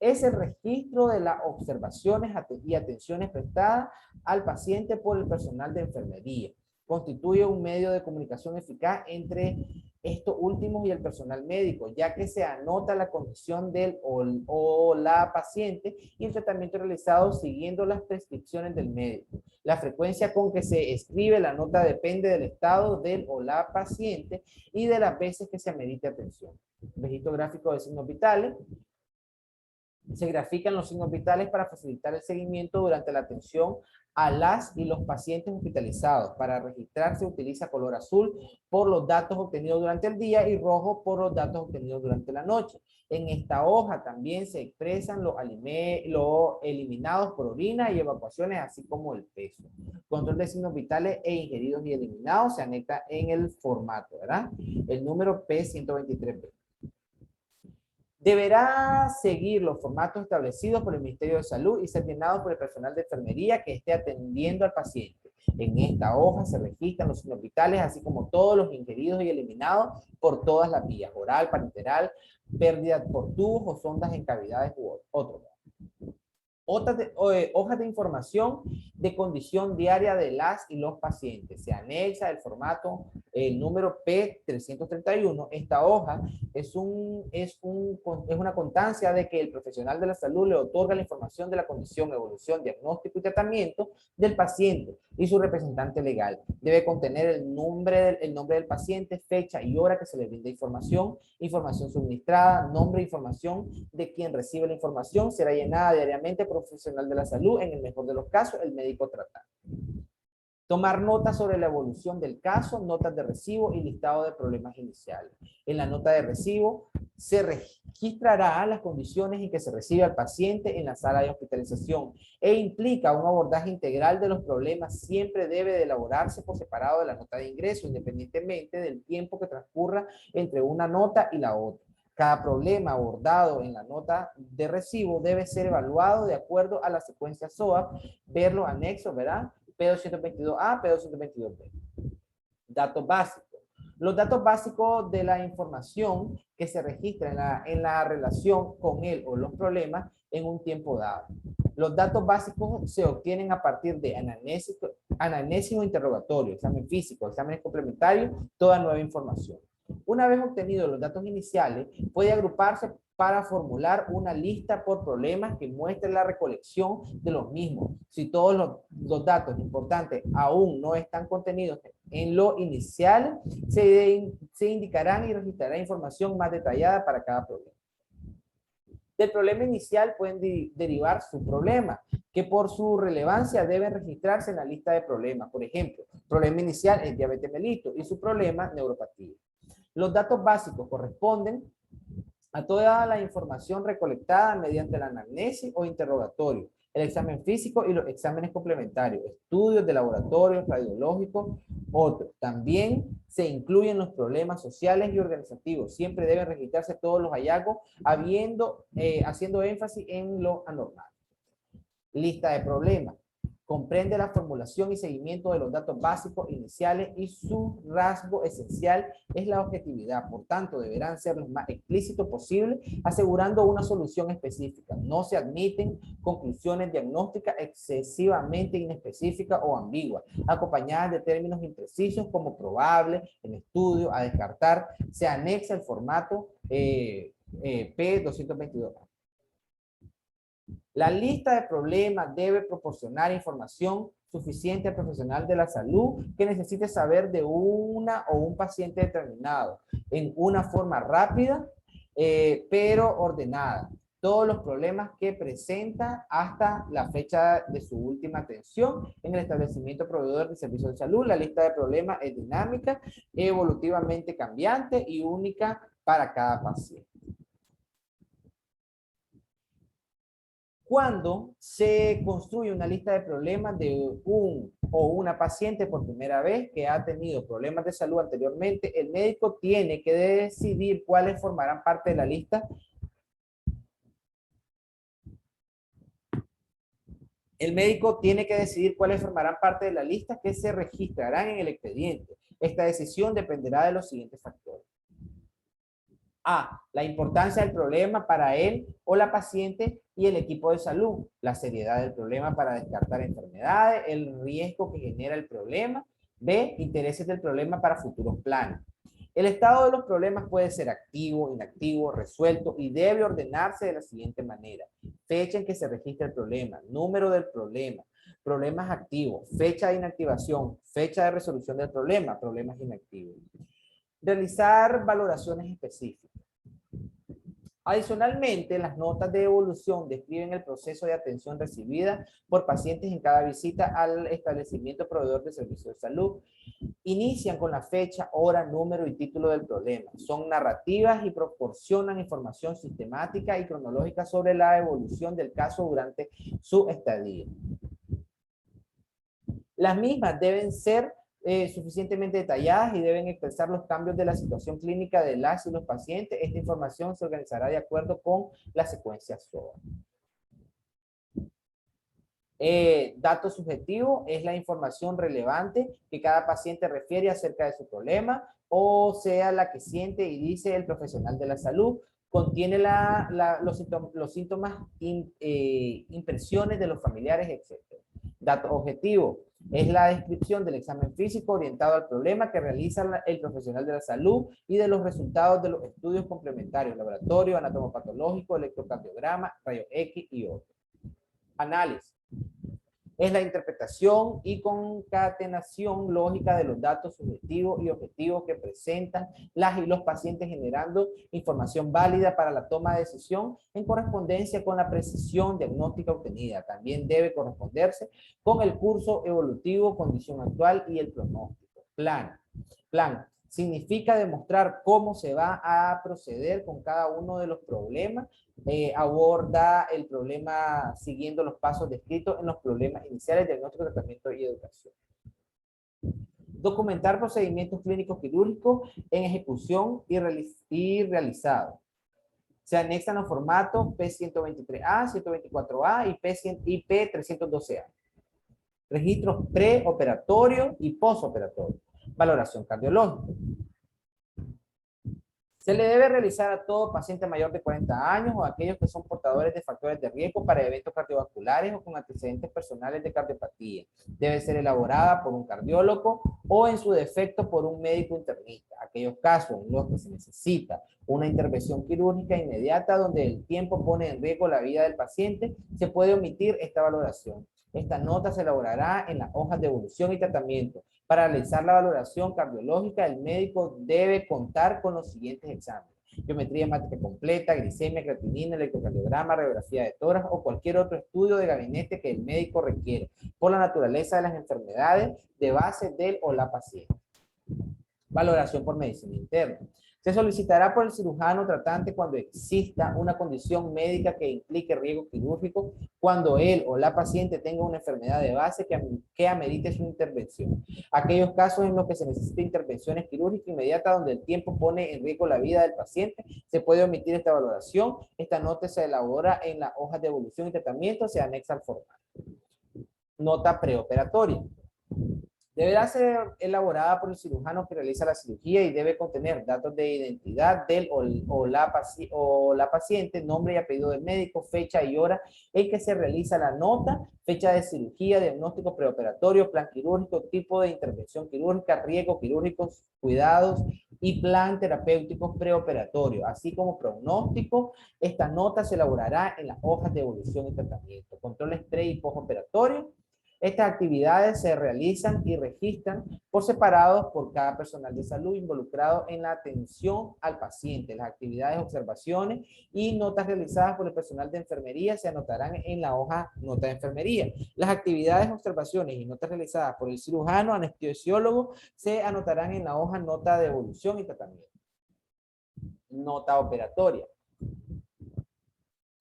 Es el registro de las observaciones y atenciones prestadas al paciente por el personal de enfermería. Constituye un medio de comunicación eficaz entre estos últimos y el personal médico, ya que se anota la condición del o la paciente y el tratamiento realizado siguiendo las prescripciones del médico. La frecuencia con que se escribe la nota depende del estado del o la paciente y de las veces que se amerite atención. Registro gráfico de signos vitales. Se grafican los signos vitales para facilitar el seguimiento durante la atención a las y los pacientes hospitalizados. Para registrar se utiliza color azul por los datos obtenidos durante el día y rojo por los datos obtenidos durante la noche. En esta hoja también se expresan los eliminados por orina y evacuaciones, así como el peso. Control de signos vitales e ingeridos y eliminados se anexa en el formato, ¿verdad? El número P123B. Deberá seguir los formatos establecidos por el Ministerio de Salud y ser llenado por el personal de enfermería que esté atendiendo al paciente. En esta hoja se registran los signos vitales, así como todos los ingeridos y eliminados por todas las vías, oral, parenteral, pérdida por tubos o sondas en cavidades u otros. Hojas de información de condición diaria de las y los pacientes. Se anexa el formato, el número P331. Esta hoja es una constancia de que el profesional de la salud le otorga la información de la condición, evolución, diagnóstico y tratamiento del paciente y su representante legal. Debe contener el nombre del paciente, fecha y hora que se le brinda información, información suministrada, nombre e información de quien recibe la información. Será llenada diariamente por un profesional de la salud, en el mejor de los casos, el médico tratante. Tomar notas sobre la evolución del caso, notas de recibo y listado de problemas iniciales. En la nota de recibo se registrará las condiciones en que se recibe al paciente en la sala de hospitalización e implica un abordaje integral de los problemas. Siempre debe de elaborarse por separado de la nota de ingreso, independientemente del tiempo que transcurra entre una nota y la otra. Cada problema abordado en la nota de recibo debe ser evaluado de acuerdo a la secuencia SOAP, ver los anexos, ¿verdad? P222A, P222B. Datos básicos. Los datos básicos de la información que se registra en la relación con él o los problemas en un tiempo dado. Los datos básicos se obtienen a partir de anamnesis o interrogatorio, examen físico, exámenes complementarios, toda nueva información. Una vez obtenidos los datos iniciales, puede agruparse para formular una lista por problemas que muestre la recolección de los mismos. Si todos los datos importantes aún no están contenidos en lo inicial, se indicarán y registrará información más detallada para cada problema. Del problema inicial pueden derivar su problema, que por su relevancia deben registrarse en la lista de problemas. Por ejemplo, problema inicial es diabetes mellitus y su problema neuropatía. Los datos básicos corresponden a toda la información recolectada mediante la anamnesis o interrogatorio, el examen físico y los exámenes complementarios, estudios de laboratorio, radiológicos, otros. También se incluyen los problemas sociales y organizativos. Siempre deben registrarse todos los hallazgos, haciendo énfasis en lo anormal. Lista de problemas. Comprende la formulación y seguimiento de los datos básicos iniciales y su rasgo esencial es la objetividad. Por tanto, deberán ser lo más explícitos posible, asegurando una solución específica. No se admiten conclusiones diagnósticas excesivamente inespecíficas o ambiguas, acompañadas de términos imprecisos como probable, en estudio, a descartar. Se anexa el formato P222. La lista de problemas debe proporcionar información suficiente al profesional de la salud que necesite saber de una o un paciente determinado en una forma rápida, pero ordenada. Todos los problemas que presenta hasta la fecha de su última atención en el establecimiento proveedor de servicios de salud. La lista de problemas es dinámica, evolutivamente cambiante y única para cada paciente. Cuando se construye una lista de problemas de un o una paciente por primera vez que ha tenido problemas de salud anteriormente, el médico tiene que decidir cuáles formarán parte de la lista. El médico tiene que decidir cuáles formarán parte de la lista que se registrarán en el expediente. Esta decisión dependerá de los siguientes factores. A. La importancia del problema para él o la paciente y el equipo de salud. La seriedad del problema para descartar enfermedades, el riesgo que genera el problema. B. Intereses del problema para futuros planes. El estado de los problemas puede ser activo, inactivo, resuelto y debe ordenarse de la siguiente manera. Fecha en que se registra el problema, número del problema, problemas activos, fecha de inactivación, fecha de resolución del problema, problemas inactivos. Realizar valoraciones específicas. Adicionalmente, las notas de evolución describen el proceso de atención recibida por pacientes en cada visita al establecimiento proveedor de servicios de salud. Inician con la fecha, hora, número y título del problema. Son narrativas y proporcionan información sistemática y cronológica sobre la evolución del caso durante su estadía. Las mismas deben ser suficientemente detalladas y deben expresar los cambios de la situación clínica de las y los pacientes. Esta información se organizará de acuerdo con la secuencia SOA. Dato subjetivo es la información relevante que cada paciente refiere acerca de su problema, o sea, la que siente y dice el profesional de la salud. Contiene los síntomas, impresiones de los familiares, etc. Dato objetivo es la descripción del examen físico orientado al problema que realiza el profesional de la salud y de los resultados de los estudios complementarios, laboratorio, anatomopatológico, electrocardiograma, rayos X y otros. Análisis es la interpretación y concatenación lógica de los datos subjetivos y objetivos que presentan las y los pacientes, generando información válida para la toma de decisión en correspondencia con la precisión diagnóstica obtenida. También debe corresponderse con el curso evolutivo, condición actual y el pronóstico. Plan significa demostrar cómo se va a proceder con cada uno de los problemas. Aborda el problema siguiendo los pasos descritos en los problemas iniciales, diagnóstico, tratamiento y educación. Documentar procedimientos clínicos quirúrgicos en ejecución y realizado. Se anexan los formatos P123A, 124A y P312A. Registros preoperatorios y postoperatorio. Valoración cardiológica. Se le debe realizar a todo paciente mayor de 40 años o a aquellos que son portadores de factores de riesgo para eventos cardiovasculares o con antecedentes personales de cardiopatía. Debe ser elaborada por un cardiólogo o en su defecto por un médico internista. Aquellos casos en los que se necesita una intervención quirúrgica inmediata donde el tiempo pone en riesgo la vida del paciente, se puede omitir esta valoración. Esta nota se elaborará en las hojas de evolución y tratamiento. Para realizar la valoración cardiológica, el médico debe contar con los siguientes exámenes: biometría hemática completa, glicemia, creatinina, electrocardiograma, radiografía de tórax o cualquier otro estudio de gabinete que el médico requiere por la naturaleza de las enfermedades de base del o la paciente. Valoración por medicina interna. Se solicitará por el cirujano tratante cuando exista una condición médica que implique riesgo quirúrgico, cuando él o la paciente tenga una enfermedad de base que amerite su intervención. Aquellos casos en los que se necesita intervenciones quirúrgicas inmediatas donde el tiempo pone en riesgo la vida del paciente, se puede omitir esta valoración. Esta nota se elabora en las hojas de evolución y tratamiento, se anexa al formato. Nota preoperatoria. Deberá ser elaborada por el cirujano que realiza la cirugía y debe contener datos de identidad del o la paciente, nombre y apellido del médico, fecha y hora en que se realiza la nota, fecha de cirugía, diagnóstico preoperatorio, plan quirúrgico, tipo de intervención quirúrgica, riesgos quirúrgicos, cuidados y plan terapéutico preoperatorio, así como pronóstico. Esta nota se elaborará en las hojas de evolución y tratamiento. Controles pre y postoperatorio. Estas actividades se realizan y registran por separados por cada personal de salud involucrado en la atención al paciente. Las actividades, observaciones y notas realizadas por el personal de enfermería se anotarán en la hoja nota de enfermería. Las actividades, observaciones y notas realizadas por el cirujano anestesiólogo se anotarán en la hoja nota de evolución y tratamiento. Nota operatoria.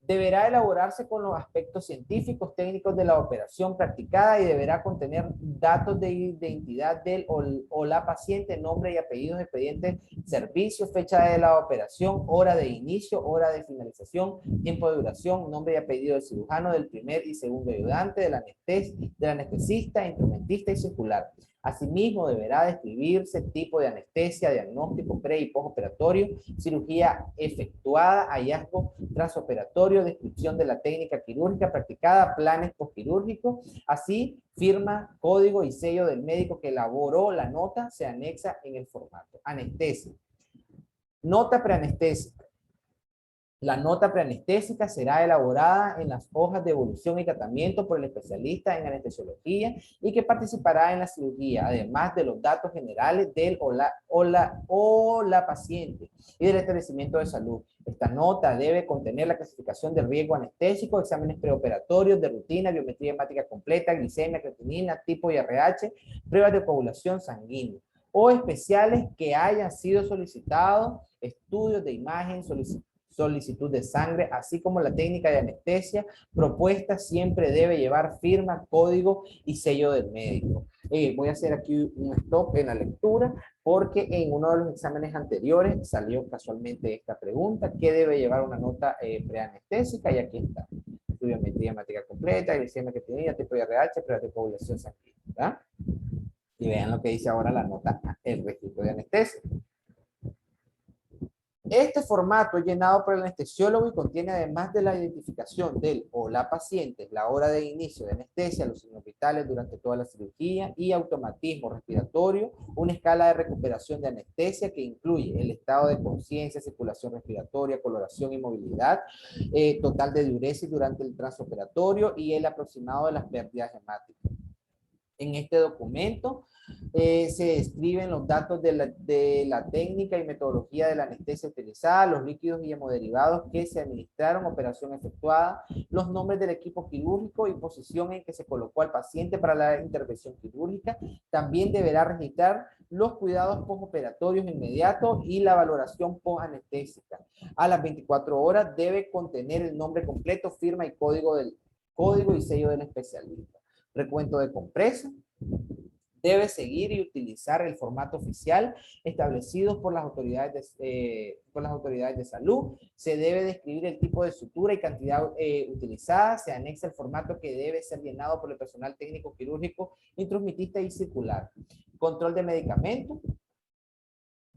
Deberá elaborarse con los aspectos científicos, técnicos de la operación practicada y deberá contener datos de identidad del o la paciente, nombre y apellidos, expedientes, servicio, fecha de la operación, hora de inicio, hora de finalización, tiempo de duración, nombre y apellido del cirujano, del primer y segundo ayudante, del anestesista, instrumentista y circular. Asimismo, deberá describirse tipo de anestesia, diagnóstico pre- y postoperatorio, cirugía efectuada, hallazgo transoperatorio, descripción de la técnica quirúrgica practicada, planes postquirúrgicos, así firma, código y sello del médico que elaboró la nota se anexa en el formato. Anestesia. Nota preanestésica. La nota preanestésica será elaborada en las hojas de evolución y tratamiento por el especialista en anestesiología y que participará en la cirugía, además de los datos generales del o la paciente y del establecimiento de salud. Esta nota debe contener la clasificación de riesgo anestésico, exámenes preoperatorios de rutina, biometría hemática completa, glicemia, creatinina, tipo y RH, pruebas de coagulación sanguínea o especiales que hayan sido solicitados, estudios de imagen, solicitud de sangre, así como la técnica de anestesia propuesta siempre debe llevar firma, código y sello del médico. Voy a hacer aquí un stop en la lectura porque en uno de los exámenes anteriores salió casualmente esta pregunta: ¿qué debe llevar una nota preanestésica? Y aquí está: biometría hemática completa, glicemia que tenía, tipo de RH, pruebas de coagulación sanguínea, ¿verdad? Y vean lo que dice ahora la nota, el registro de anestesia. Este formato es llenado por el anestesiólogo y contiene, además de la identificación del o la paciente, la hora de inicio de anestesia, los signos vitales durante toda la cirugía y automatismo respiratorio, una escala de recuperación de anestesia que incluye el estado de conciencia, circulación respiratoria, coloración y movilidad, total de diuresis durante el transoperatorio y el aproximado de las pérdidas hemáticas. En este documento se describen los datos de la técnica y metodología de la anestesia utilizada, los líquidos y hemoderivados que se administraron, operación efectuada, los nombres del equipo quirúrgico y posición en que se colocó al paciente para la intervención quirúrgica. También deberá registrar los cuidados postoperatorios inmediatos y la valoración postanestésica. A las 24 horas debe contener el nombre completo, firma y código y sello del especialista. Recuento de compresa. Debe seguir y utilizar el formato oficial establecido por las autoridades de salud. Se debe describir el tipo de sutura y cantidad utilizada. Se anexa el formato que debe ser llenado por el personal técnico quirúrgico, instrumentista y circular. Control de medicamentos.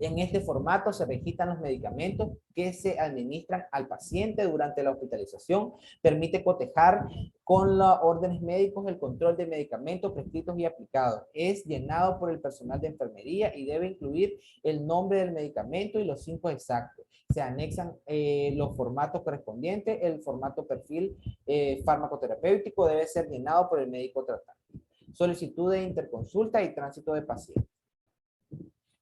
En este formato se registran los medicamentos que se administran al paciente durante la hospitalización. Permite cotejar con los órdenes médicos el control de medicamentos prescritos y aplicados. Es llenado por el personal de enfermería y debe incluir el nombre del medicamento y los 5 exactos. Se anexan los formatos correspondientes. El formato perfil farmacoterapéutico debe ser llenado por el médico tratante. Solicitud de interconsulta y tránsito de pacientes.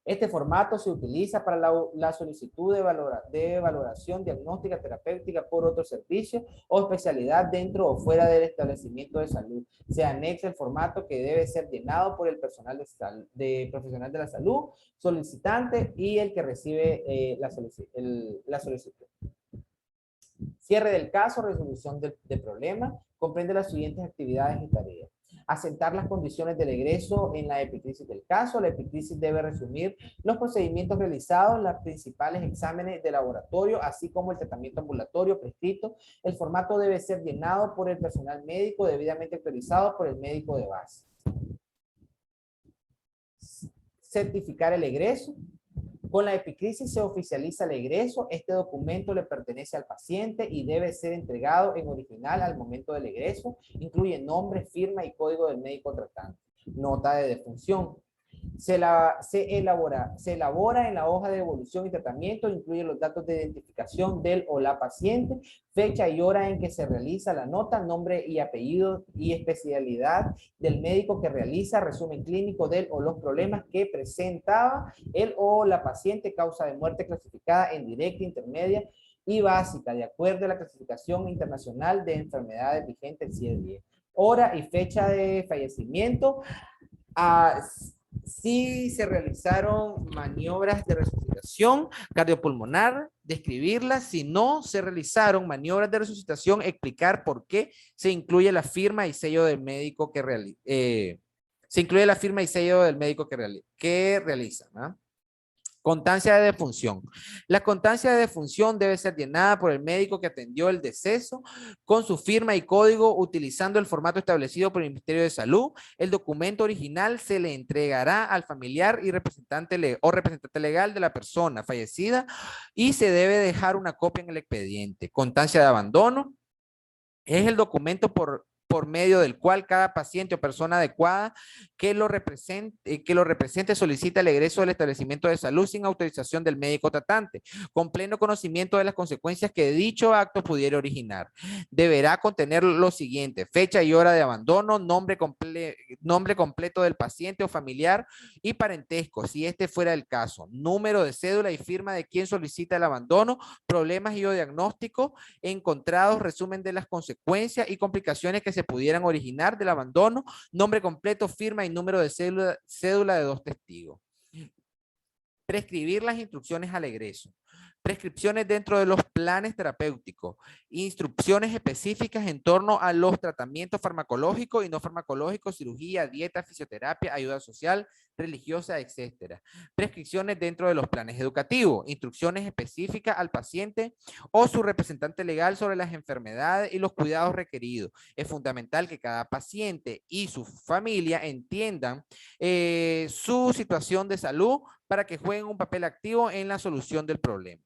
Este formato se utiliza para la solicitud de valoración diagnóstica terapéutica por otro servicio o especialidad dentro o fuera del establecimiento de salud. Se anexa el formato que debe ser llenado por el personal profesional de la salud, solicitante y el que recibe la solicitud. Cierre del caso, resolución del problema, comprende las siguientes actividades y tareas. Asentar las condiciones del egreso en la epicrisis del caso. La epicrisis debe resumir los procedimientos realizados, los principales exámenes de laboratorio, así como el tratamiento ambulatorio prescrito. El formato debe ser llenado por el personal médico, debidamente autorizado por el médico de base. Certificar el egreso. Con la epicrisis se oficializa el egreso. Este documento le pertenece al paciente y debe ser entregado en original al momento del egreso. Incluye nombre, firma y código del médico tratante. Nota de defunción. Se elabora en la hoja de evolución y tratamiento, incluye los datos de identificación del o la paciente, fecha y hora en que se realiza la nota, nombre y apellido y especialidad del médico que realiza, resumen clínico del o los problemas que presentaba el o la paciente, causa de muerte clasificada en directa, intermedia y básica, de acuerdo a la clasificación internacional de enfermedades vigente, el CIE-10. Hora y fecha de fallecimiento. Si se realizaron maniobras de resucitación cardiopulmonar, describirlas. Si no se realizaron maniobras de resucitación, explicar por qué se incluye la firma y sello del médico que realiza, ¿no? Constancia de defunción. La constancia de defunción debe ser llenada por el médico que atendió el deceso con su firma y código utilizando el formato establecido por el Ministerio de Salud. El documento original se le entregará al familiar y representante legal de la persona fallecida y se debe dejar una copia en el expediente. Constancia de abandono. Es el documento por medio del cual cada paciente o persona adecuada que lo represente solicita el egreso del establecimiento de salud sin autorización del médico tratante, con pleno conocimiento de las consecuencias que dicho acto pudiera originar. Deberá contener lo siguiente: fecha y hora de abandono, nombre completo del paciente o familiar y parentesco, si este fuera el caso, número de cédula y firma de quien solicita el abandono, problemas y o diagnóstico encontrados, resumen de las consecuencias y complicaciones que se pudieran originar del abandono, nombre completo, firma y número de cédula de 2 testigos. Prescribir las instrucciones al egreso. Prescripciones dentro de los planes terapéuticos, instrucciones específicas en torno a los tratamientos farmacológicos y no farmacológicos, cirugía, dieta, fisioterapia, ayuda social, religiosa, etcétera. Prescripciones dentro de los planes educativos, instrucciones específicas al paciente o su representante legal sobre las enfermedades y los cuidados requeridos. Es fundamental que cada paciente y su familia entiendan su situación de salud para que jueguen un papel activo en la solución del problema.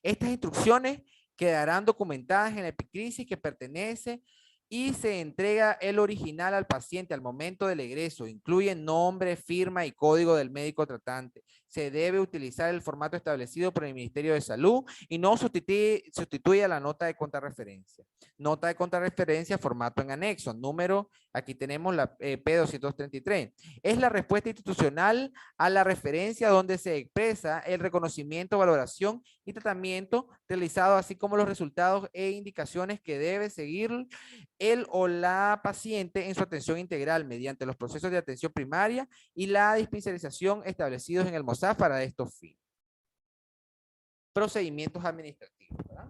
Estas instrucciones quedarán documentadas en la epicrisis que pertenece y se entrega el original al paciente al momento del egreso. Incluye nombre, firma y código del médico tratante. Se debe utilizar el formato establecido por el Ministerio de Salud y no sustituye a la nota de contrarreferencia. Nota de contrarreferencia, formato en anexo. Número, aquí tenemos la P233. Es la respuesta institucional a la referencia donde se expresa el reconocimiento, valoración y tratamiento realizado, así como los resultados e indicaciones que debe seguir el o la paciente en su atención integral mediante los procesos de atención primaria y la dispensarización establecidos en el MOSAF para estos fines. Procedimientos administrativos, ¿verdad?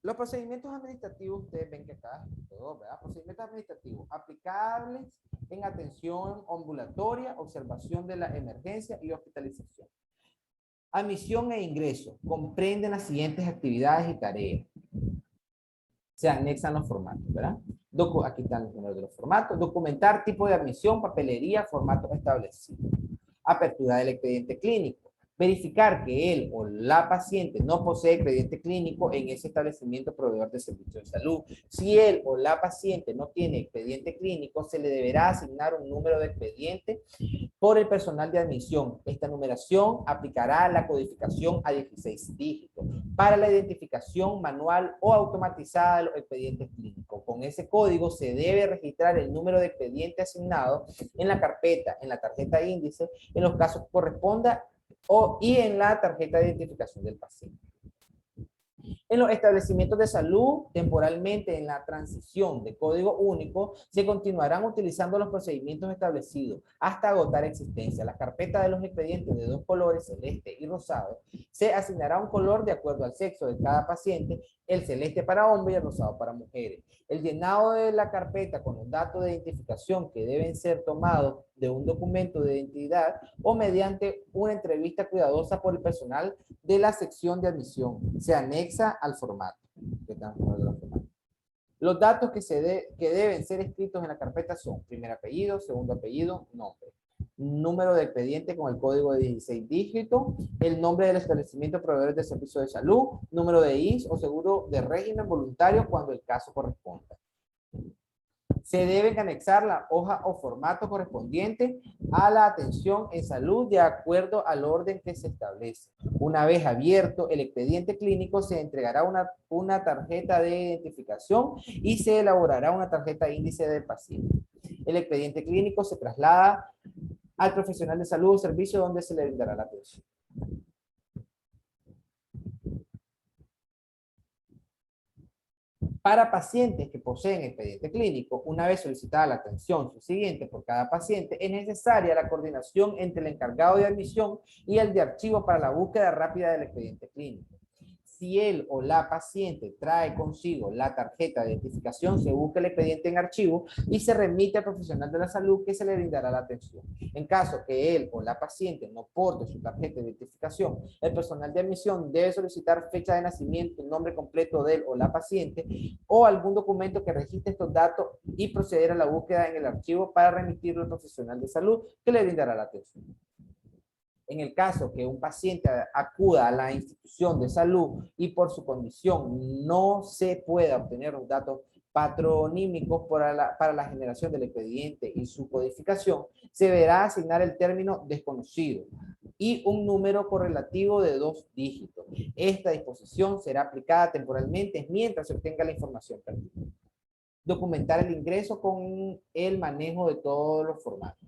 Los procedimientos administrativos, ustedes ven que acá, todo, ¿verdad? Procedimientos administrativos aplicables en atención ambulatoria, observación de la emergencia y hospitalización. Admisión e ingreso comprenden las siguientes actividades y tareas. Se anexan los formatos, ¿verdad? Aquí están los números de los formatos. Documentar tipo de admisión, papelería, formato establecido. Apertura del expediente clínico. Verificar que él o la paciente no posee expediente clínico en ese establecimiento proveedor de servicios de salud. Si él o la paciente no tiene expediente clínico, se le deberá asignar un número de expediente por el personal de admisión. Esta numeración aplicará la codificación a 16 dígitos para la identificación manual o automatizada de los expedientes clínicos. Con ese código se debe registrar el número de expediente asignado en la carpeta, en la tarjeta índice, en los casos que corresponda y en la tarjeta de identificación del paciente. En los establecimientos de salud, temporalmente en la transición de código único, se continuarán utilizando los procedimientos establecidos hasta agotar existencia. Las carpetas de los expedientes de dos colores, celeste y rosado, se asignará un color de acuerdo al sexo de cada paciente, el celeste para hombres y el rosado para mujeres. El llenado de la carpeta con los datos de identificación que deben ser tomados de un documento de identidad o mediante una entrevista cuidadosa por el personal de la sección de admisión se anexa al formato. Los datos que deben ser escritos en la carpeta son primer apellido, segundo apellido, nombre, número de expediente con el código de 16 dígitos, el nombre del establecimiento proveedor de servicio de salud, número de INS o seguro de régimen voluntario cuando el caso corresponda. Se deben anexar la hoja o formato correspondiente a la atención en salud de acuerdo al orden que se establece. Una vez abierto el expediente clínico, se entregará una tarjeta de identificación y se elaborará una tarjeta índice del paciente. El expediente clínico se traslada al profesional de salud o servicio donde se le brindará la atención. Para pacientes que poseen expediente clínico, una vez solicitada la atención subsiguiente por cada paciente, es necesaria la coordinación entre el encargado de admisión y el de archivo para la búsqueda rápida del expediente clínico. Si él o la paciente trae consigo la tarjeta de identificación, se busca el expediente en archivo y se remite al profesional de la salud que se le brindará la atención. En caso que él o la paciente no porte su tarjeta de identificación, el personal de admisión debe solicitar fecha de nacimiento, nombre completo de él o la paciente o algún documento que registre estos datos y proceder a la búsqueda en el archivo para remitirlo al profesional de salud que le brindará la atención. En el caso que un paciente acuda a la institución de salud y por su condición no se pueda obtener los datos patronímicos para la generación del expediente y su codificación, se deberá asignar el término desconocido y un número correlativo de 2 dígitos. Esta disposición será aplicada temporalmente mientras se obtenga la información pertinente. Documentar el ingreso con el manejo de todos los formatos.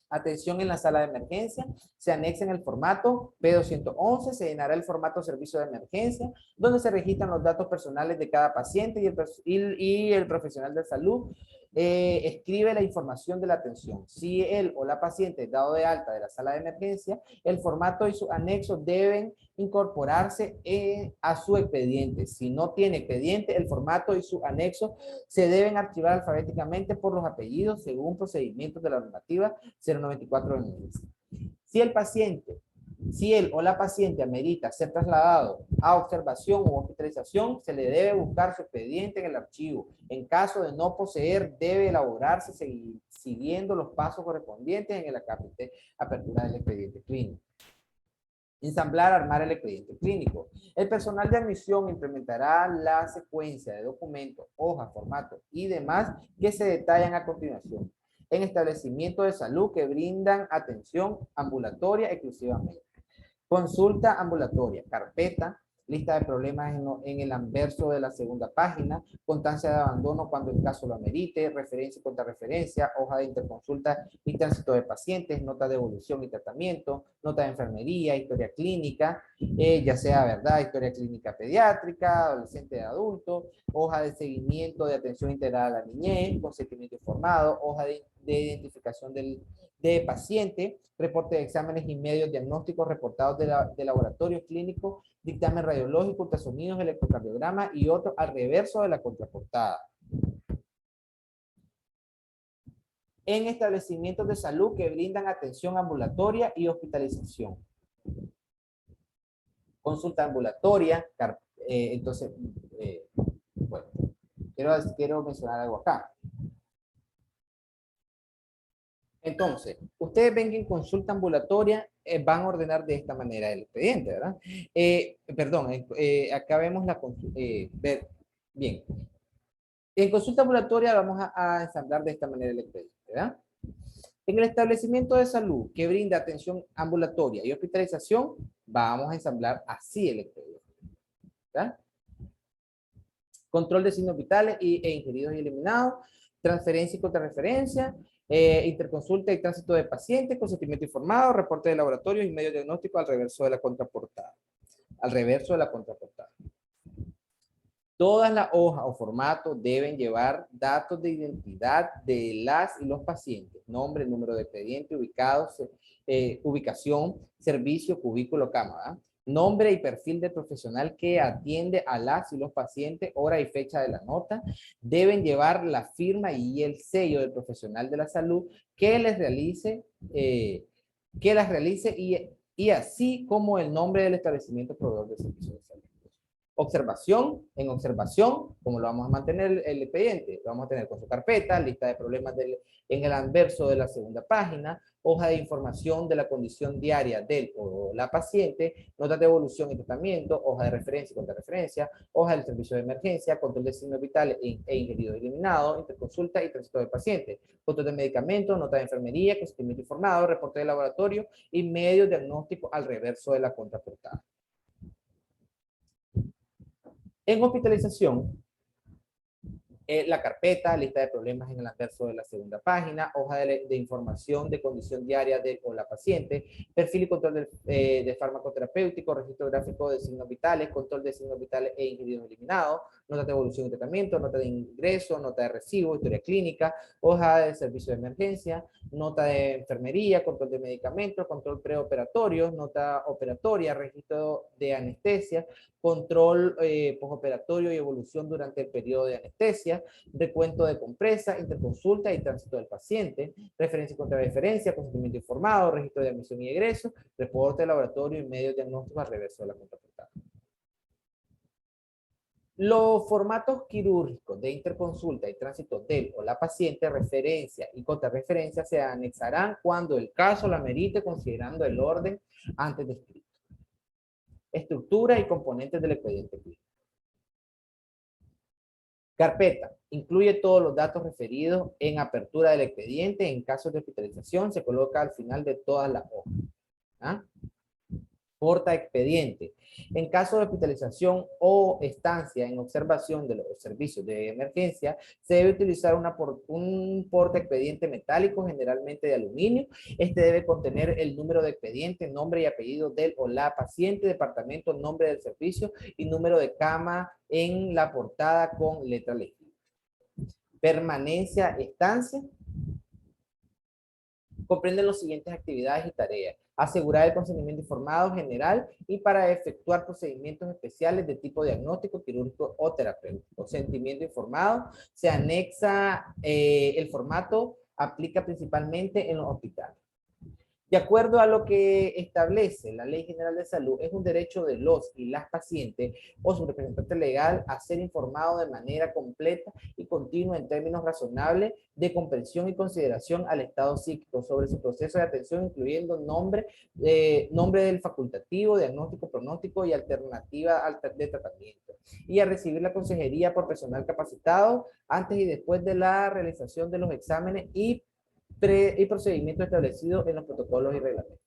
Atención en la sala de emergencia, se anexa en el formato P211, se llenará el formato servicio de emergencia, donde se registran los datos personales de cada paciente y el profesional de salud escribe la información de la atención. Si él o la paciente es dado de alta de la sala de emergencia, el formato y sus anexos deben incorporarse a su expediente. Si no tiene expediente, el formato y sus anexos se deben archivar alfabéticamente por los apellidos según procedimientos de la normativa 094 del NIDS. Si él o la paciente amerita ser trasladado a observación u hospitalización, se le debe buscar su expediente en el archivo. En caso de no poseer, debe elaborarse siguiendo los pasos correspondientes en el acápite apertura del expediente clínico. Ensamblar, armar el expediente clínico. El personal de admisión implementará la secuencia de documentos, hojas, formatos y demás que se detallan a continuación en establecimientos de salud que brindan atención ambulatoria exclusivamente. Consulta ambulatoria, carpeta, lista de problemas en el anverso de la segunda página, constancia de abandono cuando el caso lo amerite, referencia y contrarreferencia, hoja de interconsulta y tránsito de pacientes, nota de evolución y tratamiento, nota de enfermería, historia clínica, ya sea verdad, historia clínica pediátrica, adolescente de adulto, hoja de seguimiento de atención integral a la niñez, consentimiento informado, hoja de identificación de paciente, reporte de exámenes y medios diagnósticos reportados de laboratorios clínicos, dictamen radiológico, ultrasonidos, electrocardiograma y otro al reverso de la contraportada. En establecimientos de salud que brindan atención ambulatoria y hospitalización. Consulta ambulatoria, bueno, quiero mencionar algo acá. Entonces, ustedes ven que en consulta ambulatoria van a ordenar de esta manera el expediente, ¿verdad? Perdón, acá vemos la consulta. Bien, en consulta ambulatoria vamos a ensamblar de esta manera el expediente, ¿verdad? En el establecimiento de salud que brinda atención ambulatoria y hospitalización, vamos a ensamblar así el expediente, ¿verdad? Control de signos vitales e ingeridos y eliminados, transferencia y contrarreferencia, interconsulta y tránsito de pacientes, consentimiento informado, reporte de laboratorio y medio diagnóstico al reverso de la contraportada. Al reverso de la contraportada. Todas las hojas o formatos deben llevar datos de identidad de las y los pacientes, nombre, número de expediente, ubicación, servicio, cubículo, cama, ¿verdad? Nombre y perfil del profesional que atiende a las y los pacientes, hora y fecha de la nota. Deben llevar la firma y el sello del profesional de la salud que les realice, y así como el nombre del establecimiento proveedor de servicios de salud. Observación, en observación, como lo vamos a mantener el expediente, lo vamos a tener con su carpeta, lista de problemas en el anverso de la segunda página, hoja de información de la condición diaria del o la paciente, notas de evolución y tratamiento, hoja de referencia y contrarreferencia, hoja del servicio de emergencia, control de signos vitales e ingeridos y eliminados, interconsulta y tránsito de paciente, control de medicamentos, nota de enfermería, consentimiento informado, reporte de laboratorio y medio diagnóstico al reverso de la contraportada. En hospitalización, la carpeta, lista de problemas en el anverso de la segunda página, hoja de información de condición diaria de o la paciente, perfil y control de fármaco terapéutico, registro gráfico de signos vitales, control de signos vitales e ingeridos eliminados, nota de evolución y tratamiento, nota de ingreso, nota de recibo, historia clínica, hoja de servicio de emergencia, nota de enfermería, control de medicamentos, control preoperatorio, nota operatoria, registro de anestesia, control postoperatorio y evolución durante el periodo de anestesia, recuento de compresa, interconsulta y tránsito del paciente, referencia y contrarreferencia, consentimiento informado, registro de admisión y egreso, reporte de laboratorio y medio diagnóstico al reverso de la contraportada. Los formatos quirúrgicos de interconsulta y tránsito del o la paciente, referencia y contrarreferencia se anexarán cuando el caso la merite considerando el orden antes descrito. Estructura y componentes del expediente clínico. Carpeta. Incluye todos los datos referidos en apertura del expediente. En caso de hospitalización, se coloca al final de todas las hojas. ¿Ah? Porta expediente. En caso de hospitalización o estancia en observación de los servicios de emergencia, se debe utilizar un porta expediente metálico, generalmente de aluminio. Este debe contener el número de expediente, nombre y apellido del o la paciente, departamento, nombre del servicio y número de cama en la portada con letra legible. Permanencia, estancia. Comprenden las siguientes actividades y tareas. Asegurar el consentimiento informado general y para efectuar procedimientos especiales de tipo diagnóstico, quirúrgico o terapéutico. Consentimiento informado. Se anexa el formato, aplica principalmente en los hospitales. De acuerdo a lo que establece la Ley General de Salud, es un derecho de los y las pacientes o su representante legal a ser informado de manera completa y continua en términos razonables de comprensión y consideración al estado psíquico sobre su proceso de atención, incluyendo nombre del facultativo, diagnóstico, pronóstico y alternativa de tratamiento. Y a recibir la consejería por personal capacitado antes y después de la realización de los exámenes y procedimientos establecidos en los protocolos y reglamentos.